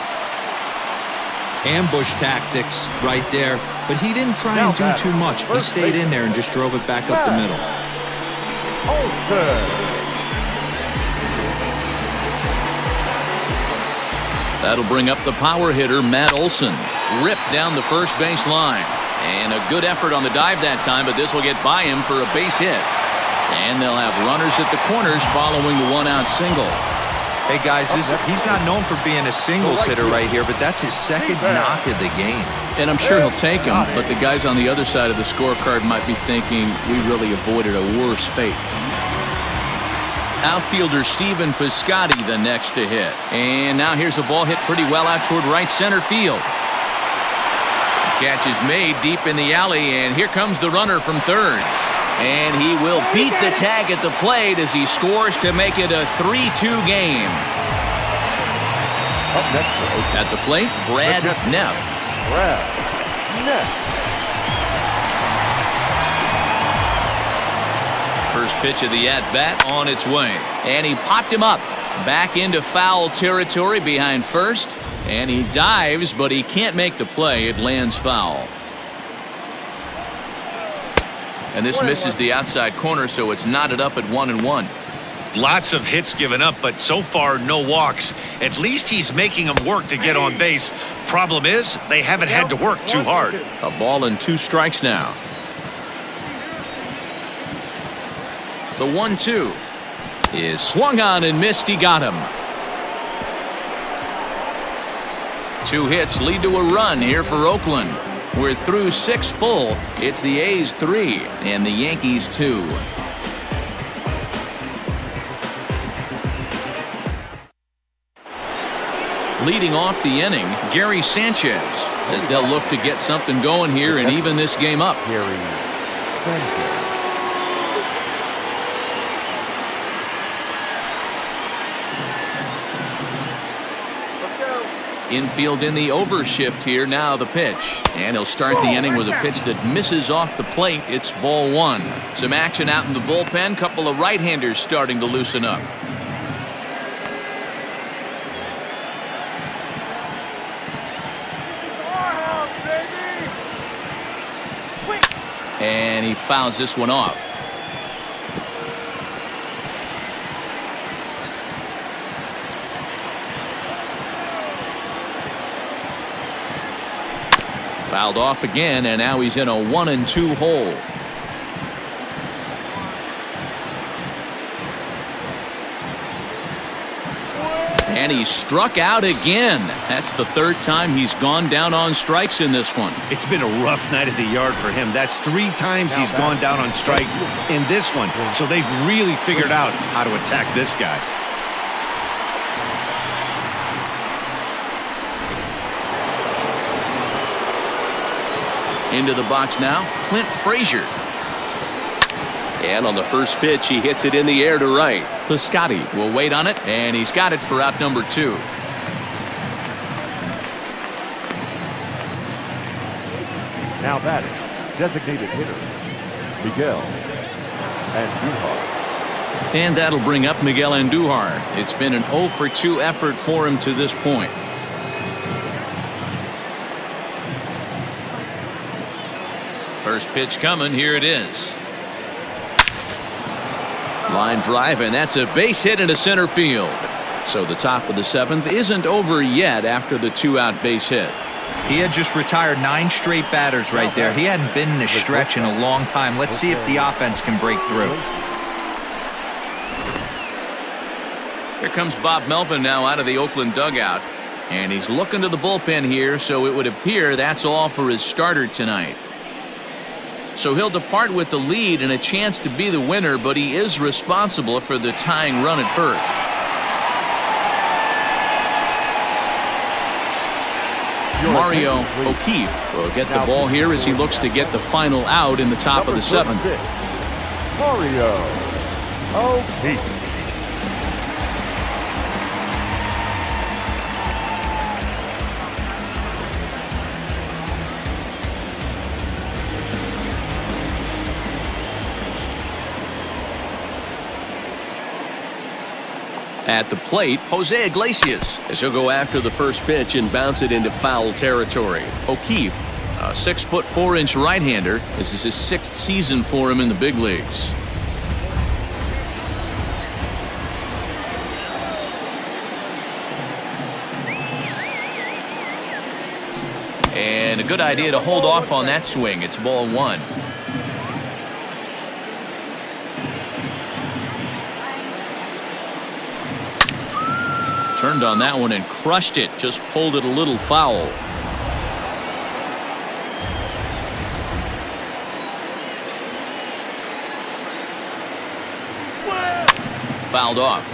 Ambush tactics right there, but he didn't try and do too much. He stayed in there and just drove it back up the middle. That'll bring up the power hitter Matt Olson. Ripped down the first base line. And a good effort on the dive that time, but this will get by him for a base hit. And they'll have runners at the corners following the 1-out single. Hey guys, he's not known for being a singles hitter right here, but that's his second knock of the game. And I'm sure he'll take him, but the guys on the other side of the scorecard might be thinking we really avoided a worse fate. Outfielder Stephen Piscotty the next to hit. And now here's a ball hit pretty well out toward right center field. Catch is made deep in the alley, and here comes the runner from third. And he will beat the tag at the plate as he scores to make it a 3-2 game. Up next, at the plate, Brad Neff. First pitch of the at-bat on its way. And he popped him up. Back into foul territory behind first. And he dives, but he can't make the play. It lands foul. And this misses the outside corner, so it's knotted up at 1-1. Lots of hits given up, but so far no walks. At least he's making them work to get on base. Problem is, they haven't had to work too hard. A ball and 2 strikes now. The 1-2 is swung on and missed. He got him. 2 hits lead to a run here for Oakland. We're through 6 full. It's the A's 3 and the Yankees 2. Leading off the inning, Gary Sanchez, as they'll look to get something going here and even this game up. Gary Sanchez. Infield in the overshift here. Now the pitch. And he'll start the inning with a pitch that misses off the plate. It's ball 1. Some action out in the bullpen. Couple of right-handers starting to loosen up. And he fouls this one off. Fouled off again, and now he's in a 1-2 hole. And he struck out again. That's the third time he's gone down on strikes in this one. It's been a rough night at the yard for him. That's 3 times he's gone down on strikes in this one. So they've really figured out how to attack this guy. Into the box now, Clint Frazier. And on the first pitch, he hits it in the air to right. Piscotty will wait on it, and he's got it for out number 2. Now batting, designated hitter, Miguel Andujar. And that'll bring up Miguel Andujar. It's been an 0-for-2 effort for him to this point. First pitch coming, here it is. Line drive, and that's a base hit into center field. So the top of the 7th isn't over yet after the 2-out base hit. He had just retired 9 straight batters right there. He hadn't been in a stretch in a long time. Let's see if the offense can break through. Here comes Bob Melvin now out of the Oakland dugout. And he's looking to the bullpen here, so it would appear that's all for his starter tonight. So he'll depart with the lead and a chance to be the winner, but he is responsible for the tying run at first. Mario O'Keefe will get the ball here as he looks to get the final out in the top of the 7th. Mario O'Keefe. At the plate, Jose Iglesias, as he'll go after the first pitch and bounce it into foul territory. O'Keefe, a 6'4" right-hander. This is his 6th season for him in the big leagues. And a good idea to hold off on that swing. It's ball 1. Turned on that one and crushed it. Just pulled it a little foul. Fouled off.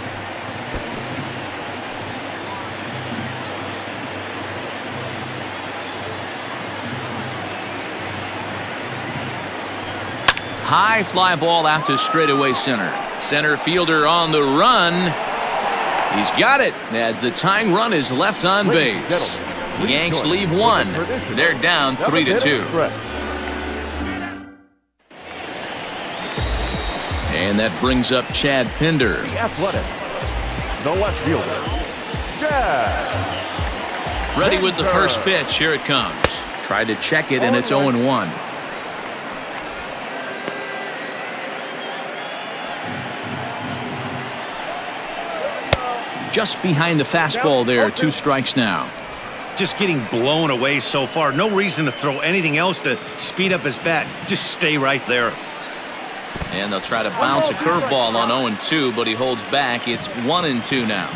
High fly ball out to straightaway center. Center fielder on the run. He's got it as the tying run is left on base. The Yanks leave 1. They're down 3-2. And that brings up Chad Pinder. The athletic, the left fielder, Chad Ready with the first pitch. Here it comes. Tried to check it, and it's 0-1. Just behind the fastball there. 2 strikes now. Just getting blown away so far. No reason to throw anything else to speed up his bat. Just stay right there. And they'll try to bounce a curveball on 0-2, but he holds back. It's 1-2 now.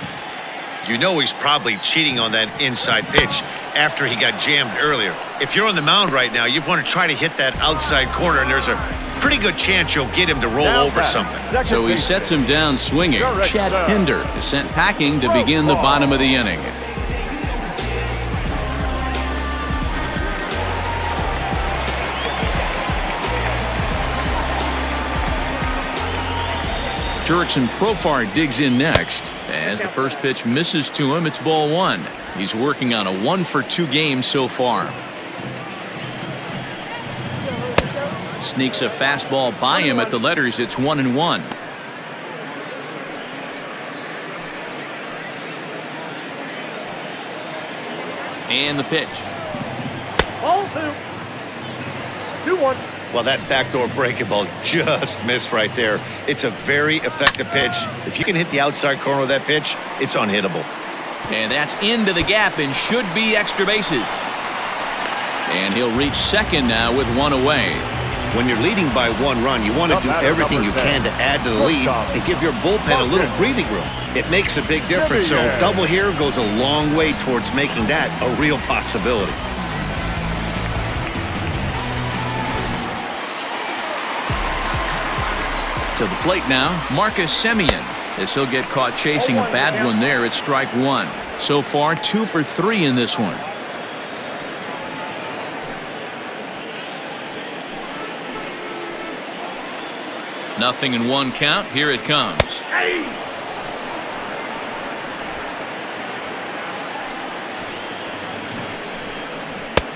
You know he's probably cheating on that inside pitch after he got jammed earlier. If you're on the mound right now, you want to try to hit that outside corner, and there's a pretty good chance you'll get him to roll over something. So he sets him down swinging. Chad Pinder is sent packing to begin the bottom of the inning. Jurickson Profar digs in next. As the first pitch misses to him, it's ball 1. He's working on a 1-for-2 game so far. Sneaks a fastball by him at the letters. It's 1-1. And the pitch. Ball 2. 2-1. Well, that backdoor breaking ball just missed right there. It's a very effective pitch. If you can hit the outside corner of that pitch, it's unhittable. And that's into the gap and should be extra bases. And he'll reach second now with one away. When you're leading by 1 run, you want to do everything you can to add to the lead and give your bullpen a little breathing room. It makes a big difference, so double here goes a long way towards making that a real possibility. To the plate now, Marcus Semien, as he'll get caught chasing a bad one there at strike one. So far, 2 for 3 in this one. Nothing in 1 count. Here it comes.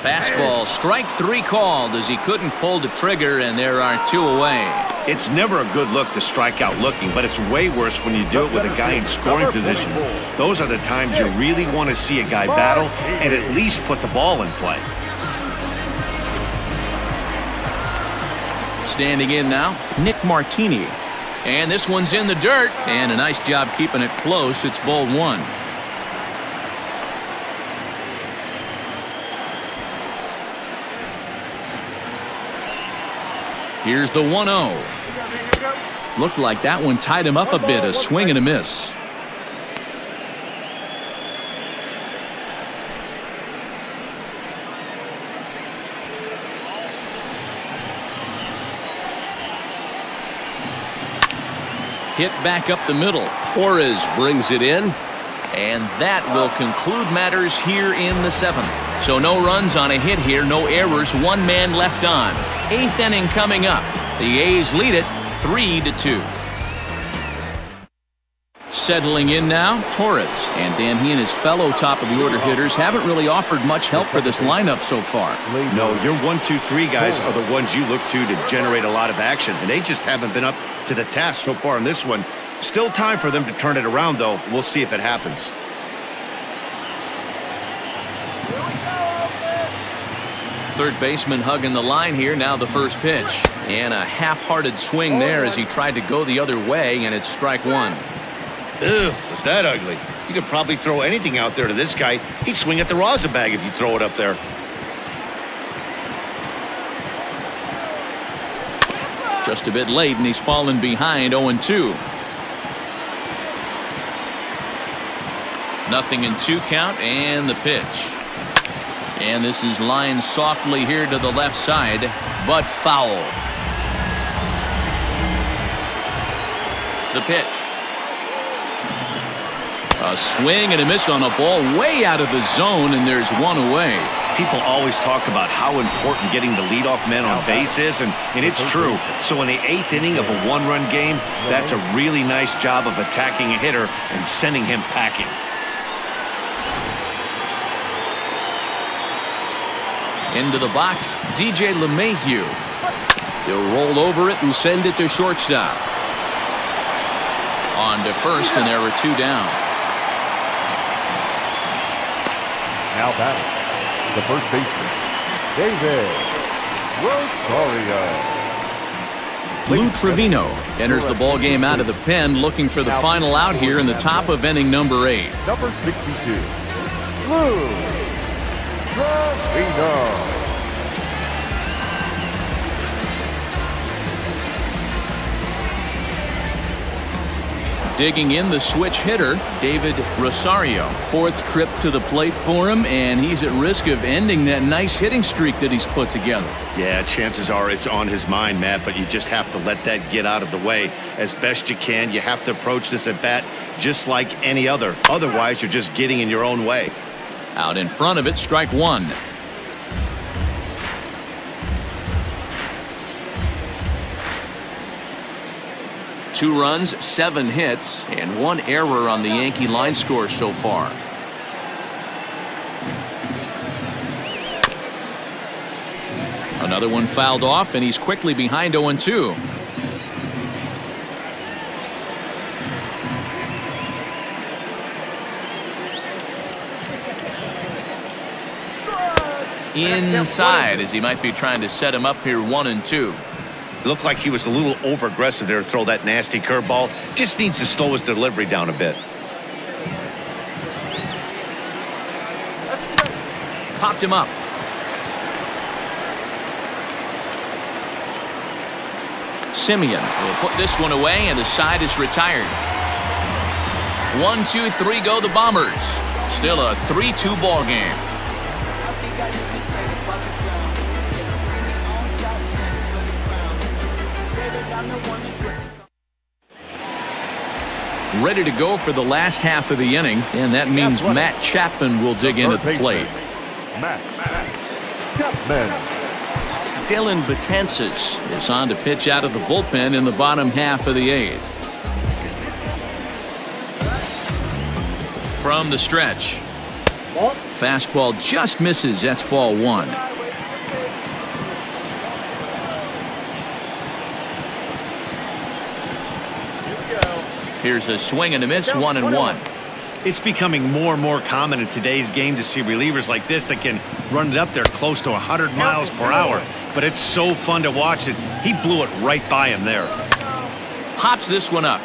Fastball, strike 3 called as he couldn't pull the trigger, and there are 2 away. It's never a good look to strike out looking, but it's way worse when you do it with a guy in scoring position. Those are the times you really want to see a guy battle and at least put the ball in play. Standing in now, Nick Martini. And this one's in the dirt, and a nice job keeping it close. It's ball 1. Here's the 1-0. Looked like that one tied him up a bit, a swing and a miss. Hit back up the middle. Torres brings it in. And that will conclude matters here in the 7th. So no runs on a hit here, no errors, 1 man left on. 8th inning coming up. The A's lead it 3-2. Settling in now, Torres. And Dan, he and his fellow top-of-the-order hitters haven't really offered much help for this lineup so far. No, your 1, 2, 3 guys are the ones you look to generate a lot of action, and they just haven't been up to the task so far in this one. Still time for them to turn it around, though. We'll see if it happens. Third baseman hugging the line here. Now the first pitch. And a half-hearted swing there as he tried to go the other way, and it's strike 1. Ew, was that ugly? You could probably throw anything out there to this guy. He'd swing at the rosin bag if you throw it up there. Just a bit late, and he's fallen behind 0-2. Nothing in 2 count, and the pitch. And this is lined softly here to the left side, but foul. The pitch. A swing and a miss on a ball way out of the zone, and there's 1 away. People always talk about how important getting the leadoff man on base is, and it's true. So in the 8th inning of a 1-run game, that's a really nice job of attacking a hitter and sending him packing. Into the box, DJ LeMahieu. He'll roll over it and send it to shortstop. On to first, and there are 2 down. Now batting, the first baseman, David Rosario. Lou Trevino enters the ball game out of the pen, looking for the final out here in the top of inning number 8. Number 62, Lou Trevino. Digging in the switch hitter, David Rosario. 4th trip to the plate for him, and he's at risk of ending that nice hitting streak that he's put together. Yeah, chances are it's on his mind, Matt, but you just have to let that get out of the way as best you can. You have to approach this at bat just like any other. Otherwise, you're just getting in your own way. Out in front of it, strike 1. Two runs, 7 hits, and 1 error on the Yankee line score so far. Another one fouled off, and he's quickly behind 0-2. inside as he might be trying to set him up here 1-2. It looked like he was a little over-aggressive there to throw that nasty curveball. Just needs to slow his delivery down a bit. Popped him up. Simeon will put this one away, and the side is retired. 1-2-3 go the Bombers. Still a 3-2 ball game. Ready to go for the last half of the inning, and that means Matt Chapman will dig in at the plate. Matt Chapman. Dylan Betances is on to pitch out of the bullpen in the bottom half of the 8th. From the stretch. Fastball just misses. That's ball 1. Here's a swing and a miss, 1-1. It's becoming more and more common in today's game to see relievers like this that can run it up there close to 100 miles per hour. But it's so fun to watch it. He blew it right by him there. Pops this one up.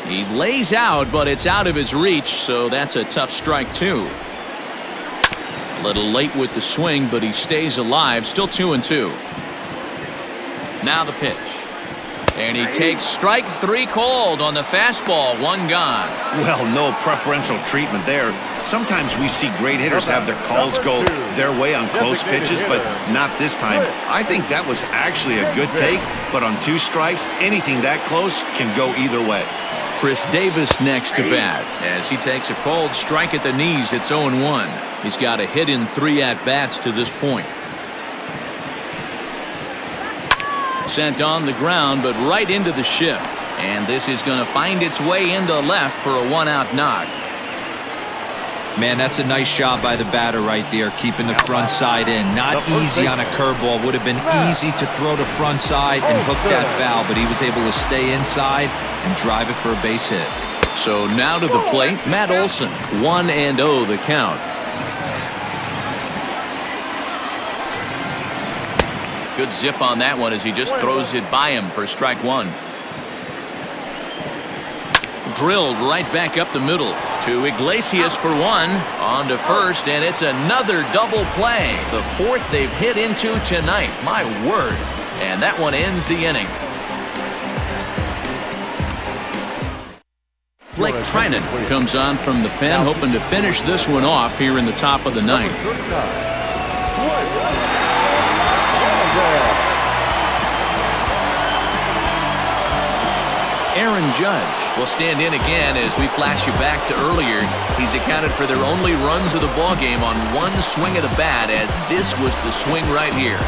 He lays out, but it's out of his reach, so that's a tough strike, too. A little late with the swing, but he stays alive. Still 2-2. Now the pitch. And he takes strike 3 called on the fastball. 1 gone. Well, no preferential treatment there. Sometimes we see great hitters have their calls go their way on close pitches, but not this time. I think that was actually a good take, but on 2 strikes, anything that close can go either way. Chris Davis next to bat as he takes a called strike at the knees. It's 0-1. He's got a hit in 3 at-bats to this point. Sent on the ground, but right into the shift. And this is going to find its way into left for a 1-out knock. Man, that's a nice job by the batter right there, keeping the front side in. Not easy on a curveball. Would have been easy to throw the front side and hook that foul, but he was able to stay inside and drive it for a base hit. So now to the plate, Matt Olson. 1-0 the count. Good zip on that one as he just throws it by him for strike 1. Drilled right back up the middle to Iglesias for 1. On to first, and it's another double play. The 4th they've hit into tonight. My word. And that one ends the inning. Blake Trinan comes on from the pen, hoping to finish this one off here in the top of the 9th. Aaron Judge will stand in again as we flash you back to earlier. He's accounted for their only runs of the ball game on 1 swing of the bat, as this was the swing right here.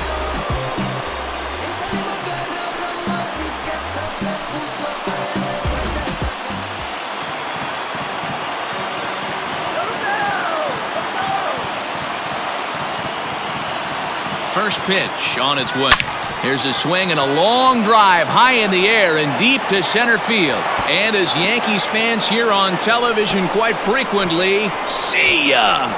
First pitch on its way. Here's a swing and a long drive high in the air and deep to center field. And as Yankees fans hear on television quite frequently, see ya!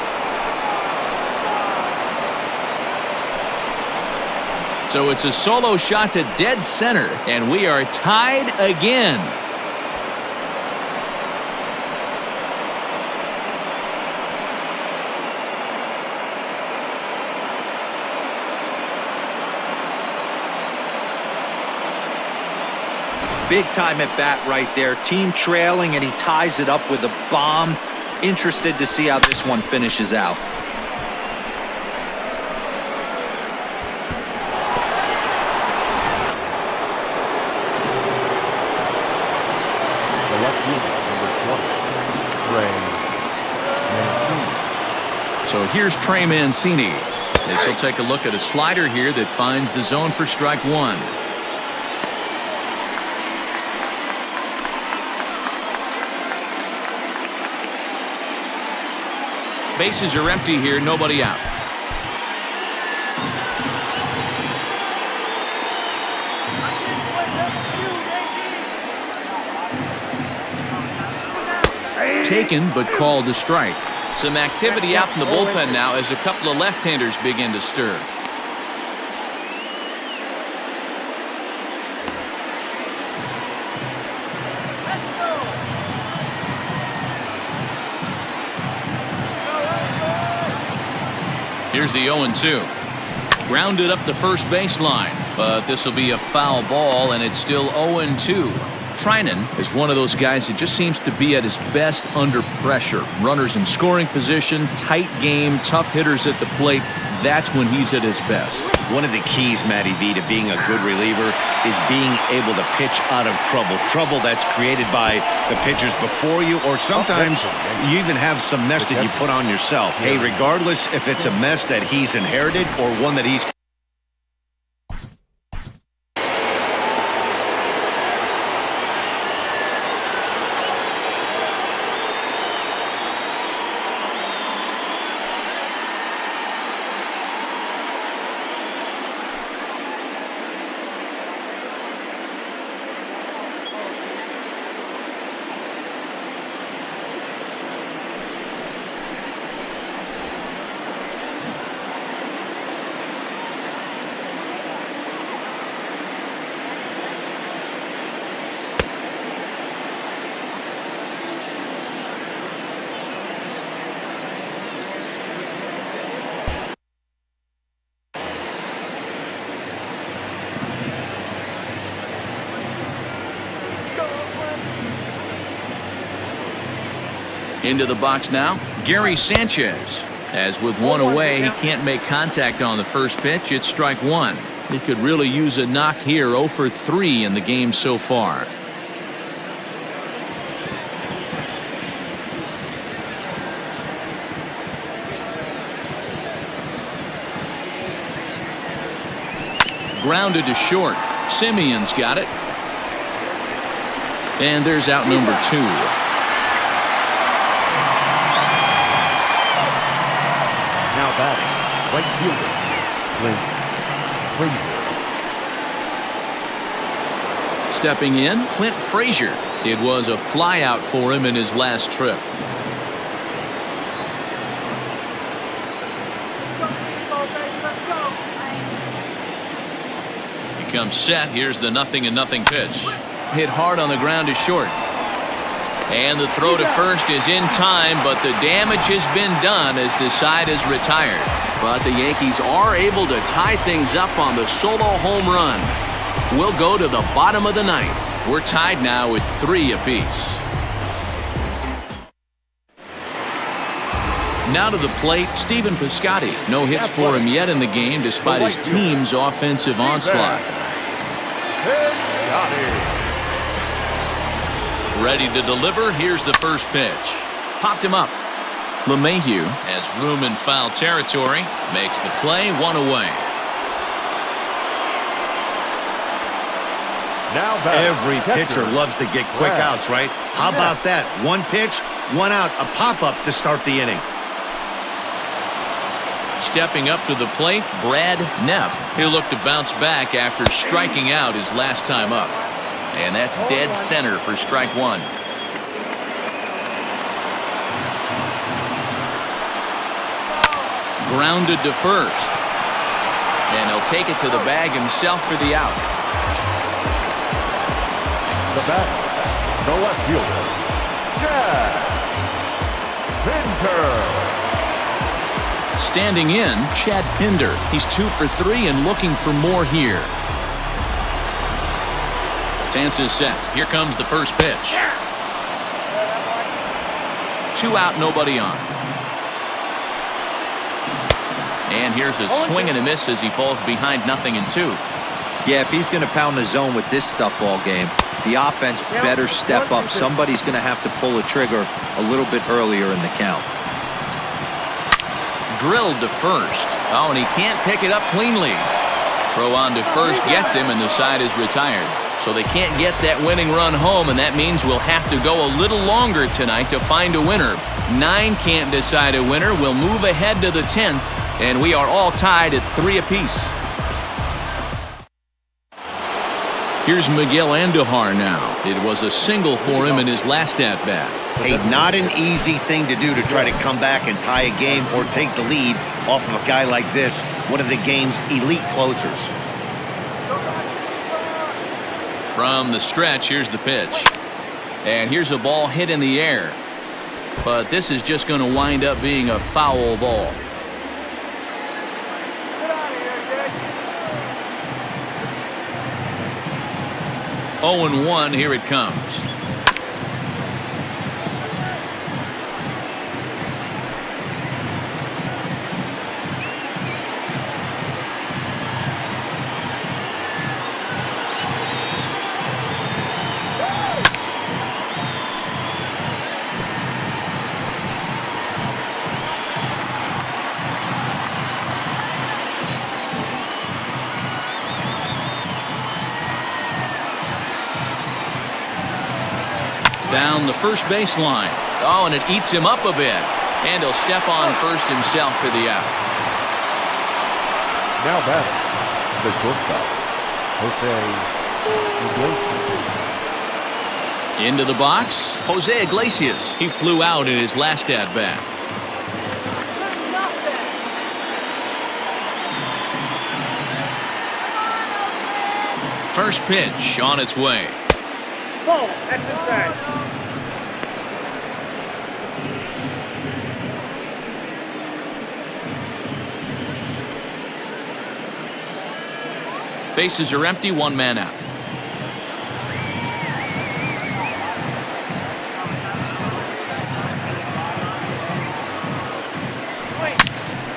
So it's a solo shot to dead center, and we are tied again. Big time at bat right there. Team trailing, and he ties it up with a bomb. Interested to see how this one finishes out. The left fielder, number 20, Trey Mancini. So here's Trey Mancini. This will take a look at a slider here that finds the zone for strike 1. Bases are empty here, nobody out. Taken, but called a strike. Some activity out in the bullpen now as a couple of left-handers begin to stir. Here's the 0-2. Grounded up the first baseline, but this will be a foul ball, and it's still 0-2. Trinan is one of those guys that just seems to be at his best under pressure. Runners in scoring position, tight game, tough hitters at the plate. That's when he's at his best. One of the keys, Matty V, to being a good reliever is being able to pitch out of trouble. Trouble that's created by the pitchers before you, or sometimes you even have some mess that you put on yourself. Hey, regardless if it's a mess that he's inherited or one that he's... Into the box now, Gary Sanchez. As with one away, he can't make contact on the first pitch. It's strike one. He could really use a knock here. 0 for 3 in the game so far. Grounded to short. Simeon's got it. And there's out number 2. Now batting, right fielder, Clint Frazier. Stepping in, Clint Frazier. It was a flyout for him in his last trip. He comes set. Here's the 0-0 pitch. Hit hard on the ground to short. And the throw to first is in time, but the damage has been done as the side is retired. But the Yankees are able to tie things up on the solo home run. We'll go to the bottom of the ninth. We're tied now at 3 apiece. Now to the plate, Stephen Piscotty. No hits for him yet in the game despite his team's offensive onslaught. Ready to deliver. Here's the first pitch. Popped him up. LeMahieu has room in foul territory. Makes the play, 1 away. Now every pitcher loves to get quick outs, right? How about that? 1 pitch, 1 out, a pop-up to start the inning. Stepping up to the plate, Brad Neff. He'll look to bounce back after striking out his last time up. And that's dead center for strike 1. Grounded to first. And he'll take it to the bag himself for the out. The bat, the left fielder, Chad Pinder. Standing in, Chad Pinder. He's 2 for 3 and looking for more here. Chances sets. Here comes the first pitch. 2 out, nobody on. And here's a swing and a miss as he falls behind 0-2. Yeah, if he's going to pound the zone with this stuff all game, the offense better step up. Somebody's going to have to pull a trigger a little bit earlier in the count. Drilled to first. Oh, and he can't pick it up cleanly. Throw on to first gets him, and the side is retired. So they can't get that winning run home, and that means we'll have to go a little longer tonight to find a winner. 9 can't decide a winner. We'll move ahead to the 10th, and we are all tied at 3 apiece. Here's Miguel Andujar now. It was a single for him in his last at-bat. Hey, not an easy thing to do to try to come back and tie a game or take the lead off of a guy like this, one of the game's elite closers. From the stretch, here's the pitch. And here's a ball hit in the air. But this is just going to wind up being a foul ball. 0-1, here it comes. Down the first baseline. Oh, and it eats him up a bit. And he'll step on first himself for the out. Now batting, the shortstop, Jose Iglesias. Into the box, Jose Iglesias. He flew out in his last at-bat. First pitch on its way. Ball, that's inside. Bases are empty, one man out.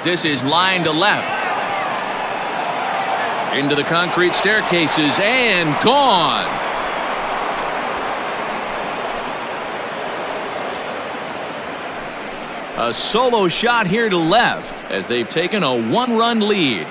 This is line to left. Into the concrete staircases and gone. A solo shot here to left as they've taken a one-run lead.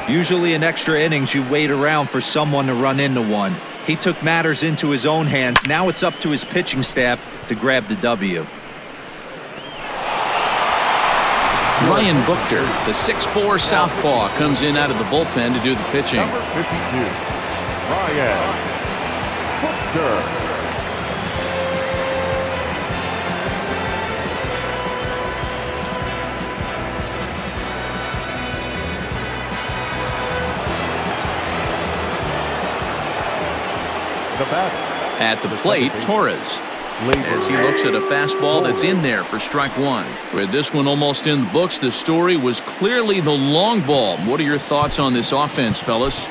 Usually in extra innings, you wait around for someone to run into one. He took matters into his own hands. Now it's up to his pitching staff to grab the W. Ryan Buchter, the 6'4" southpaw, comes in out of the bullpen to do the pitching. Number 52, Ryan Buchter. At the plate, Torres, as he looks at a fastball that's in there for strike one. With this one almost in the books, the story was clearly the long ball. What are your thoughts on this offense, fellas?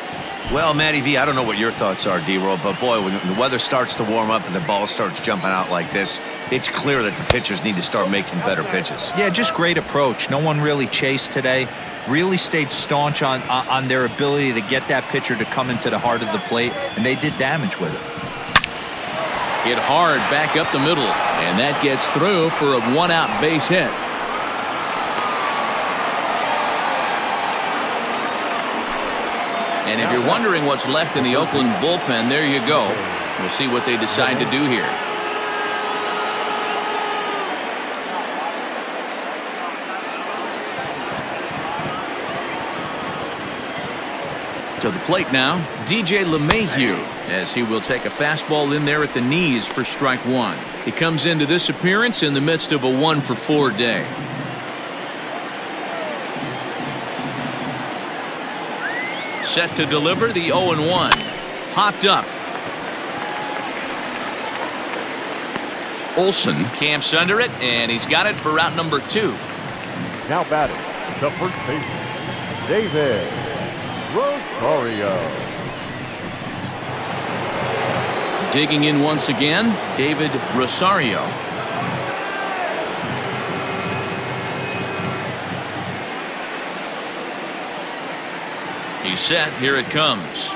Well, Matty V, I don't know what your thoughts are, D-Roll, but boy, when the weather starts to warm up and the ball starts jumping out like this, it's clear that the pitchers need to start making better pitches. Yeah, just great approach. No one really chased today. Really stayed staunch on their ability to get that pitcher to come into the heart of the plate, and they did damage with it. Hit hard back up the middle, and that gets through for a one-out base hit. And if you're wondering what's left in the Oakland bullpen, there you go. We'll see what they decide to do here. To the plate now, DJ LeMahieu, as he will take a fastball in there at the knees for strike one. He comes into this appearance in the midst of a 1-for-4 day. Set to deliver the 0-1. Popped up. Olson camps under it, and he's got it for route number 2. Now batting, the first baseman, David Rosario. Digging in once again, David Rosario. He's set. Here it comes.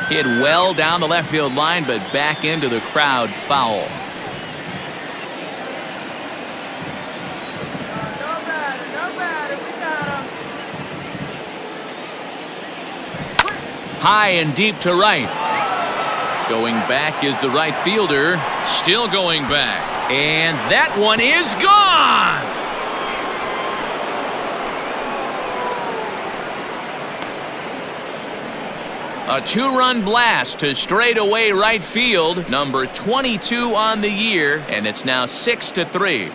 Hit well down the left field line, but back into the crowd, foul. high and deep to right. Going back is the right fielder. Still going back. And that one is gone! A two-run blast to straightaway right field, number 22 on the year, and it's now 6-3.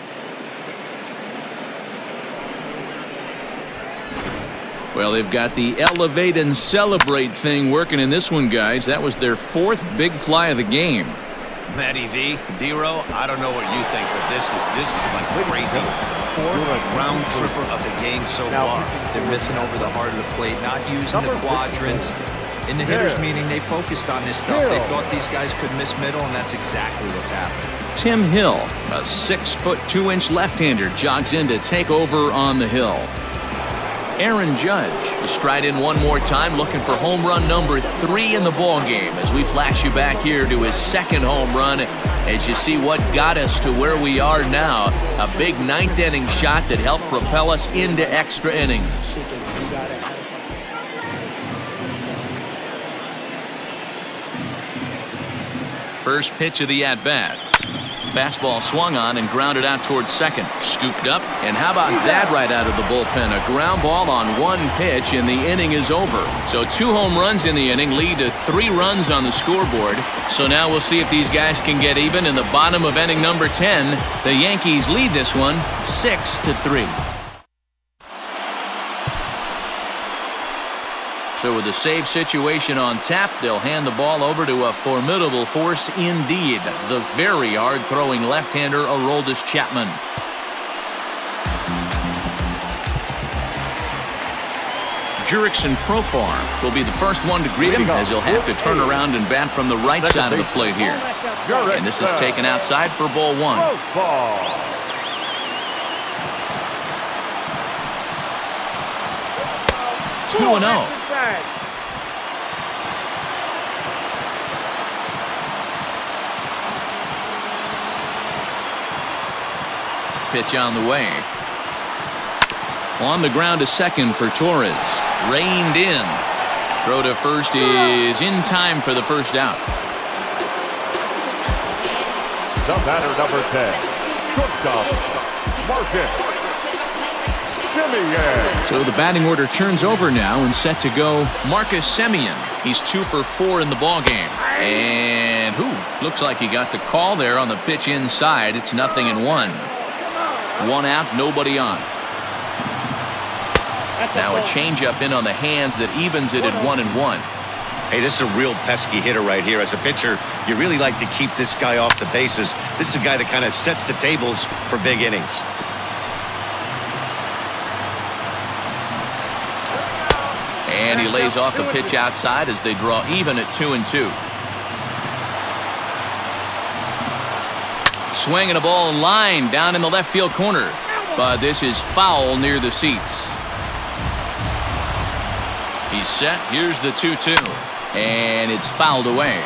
Well, they've got the elevate and celebrate thing working in this one, guys. That was their fourth big fly of the game. Matty V, D-Row, I don't know what you think, but this is like crazy. Fourth round tripper of the game so far. They're missing over the heart of the plate, not using the quadrants. In the hitters meeting, they focused on this stuff. They thought these guys could miss middle, and that's exactly what's happened. Tim Hill, a 6'2" left-hander, jogs in to take over on the hill. Aaron Judge will stride in one more time, looking for home run number 3 in the ball game as we flash you back here to his second home run as you see what got us to where we are now. A big 9th inning shot that helped propel us into extra innings. First pitch of the at-bat. Fastball swung on and grounded out towards second. Scooped up, and how about that right out of the bullpen? A ground ball on one pitch, and the inning is over. So 2 home runs in the inning lead to 3 runs on the scoreboard. So now we'll see if these guys can get even in the bottom of inning number 10. The Yankees lead this one 6-3. So with a save situation on tap, they'll hand the ball over to a formidable force indeed, the very hard-throwing left-hander Aroldis Chapman. Jurickson Profar will be the first one to greet him as he'll have to turn around and bat from the right side of the plate here. And this is taken outside for ball 1. 2-0. Pitch on the way. On the ground to second for Torres. Reined in. Throw to first is in time for the first out. The batter number 10, shortstop, Marcus. So the batting order turns over now and set to go Marcus Semien. He's 2 for 4 in the ball game. And looks like he got the call there on the pitch inside. It's 0-1. 1 out, nobody on. Now a changeup in on the hands that evens it at 1-1. Hey, this is a real pesky hitter right here. As a pitcher, you really like to keep this guy off the bases. This is a guy that kind of sets the tables for big innings. And he lays off a pitch outside as they draw even at 2-2. Swinging a ball line down in the left field corner. But this is foul near the seats. He's set. Here's the 2-2. And it's fouled away.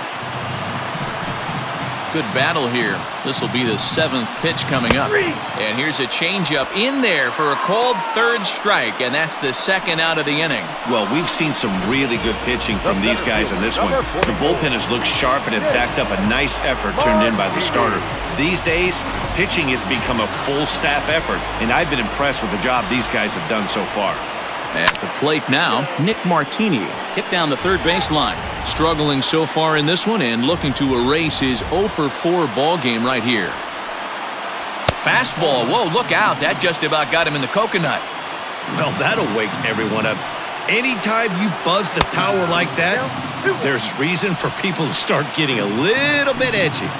Good battle here. This will be the 7th pitch coming up. And here's a changeup in there for a called 3rd strike, and that's the 2nd out of the inning. Well, we've seen some really good pitching from these guys in this one. The bullpen has looked sharp and it backed up a nice effort turned in by the starter. These days, pitching has become a full staff effort, and I've been impressed with the job these guys have done so far. At the plate now, Nick Martini hit down the third baseline. Struggling so far in this one and looking to erase his 0 for 4 ball game right here. Fastball. Whoa, look out. That just about got him in the coconut. Well, that'll wake everyone up. Anytime you buzz the tower like that, there's reason for people to start getting a little bit edgy.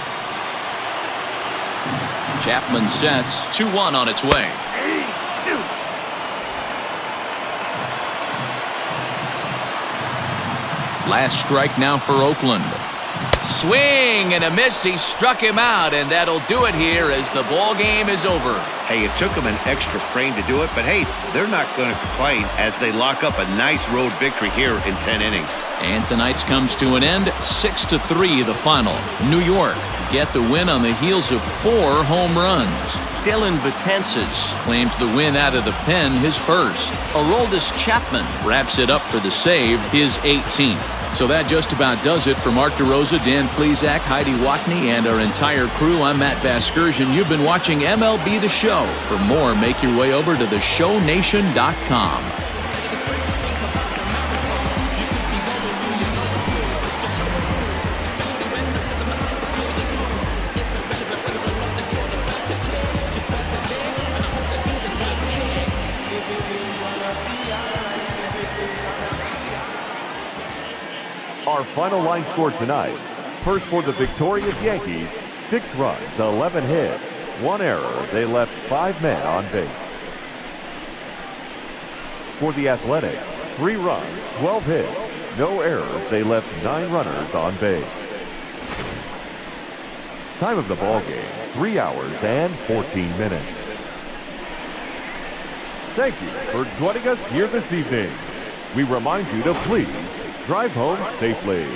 Chapman sets. 2-1 on its way. Last strike now for Oakland. Swing and a miss. He struck him out, and that'll do it here as the ball game is over. Hey, it took them an extra frame to do it, but hey, they're not going to complain as they lock up a nice road victory here in 10 innings. And tonight's comes to an end. 6-3 the final. New York get the win on the heels of 4 home runs. Dylan Betances claims the win out of the pen, his first. Aroldis Chapman wraps it up for the save, his 18th. So that just about does it for Mark DeRosa, Dan Plesac, Heidi Watney, and our entire crew. I'm Matt Vasgersian. You've been watching MLB The Show. For more, make your way over to theshownation.com. Our final line score tonight. First for the victorious Yankees, 6 runs, 11 hits, 1 error. They left 5 men on base. For the Athletics, 3 runs, 12 hits, no errors. They left 9 runners on base. Time of the ball game, 3 hours and 14 minutes. Thank you for joining us here this evening. We remind you to please drive home safely.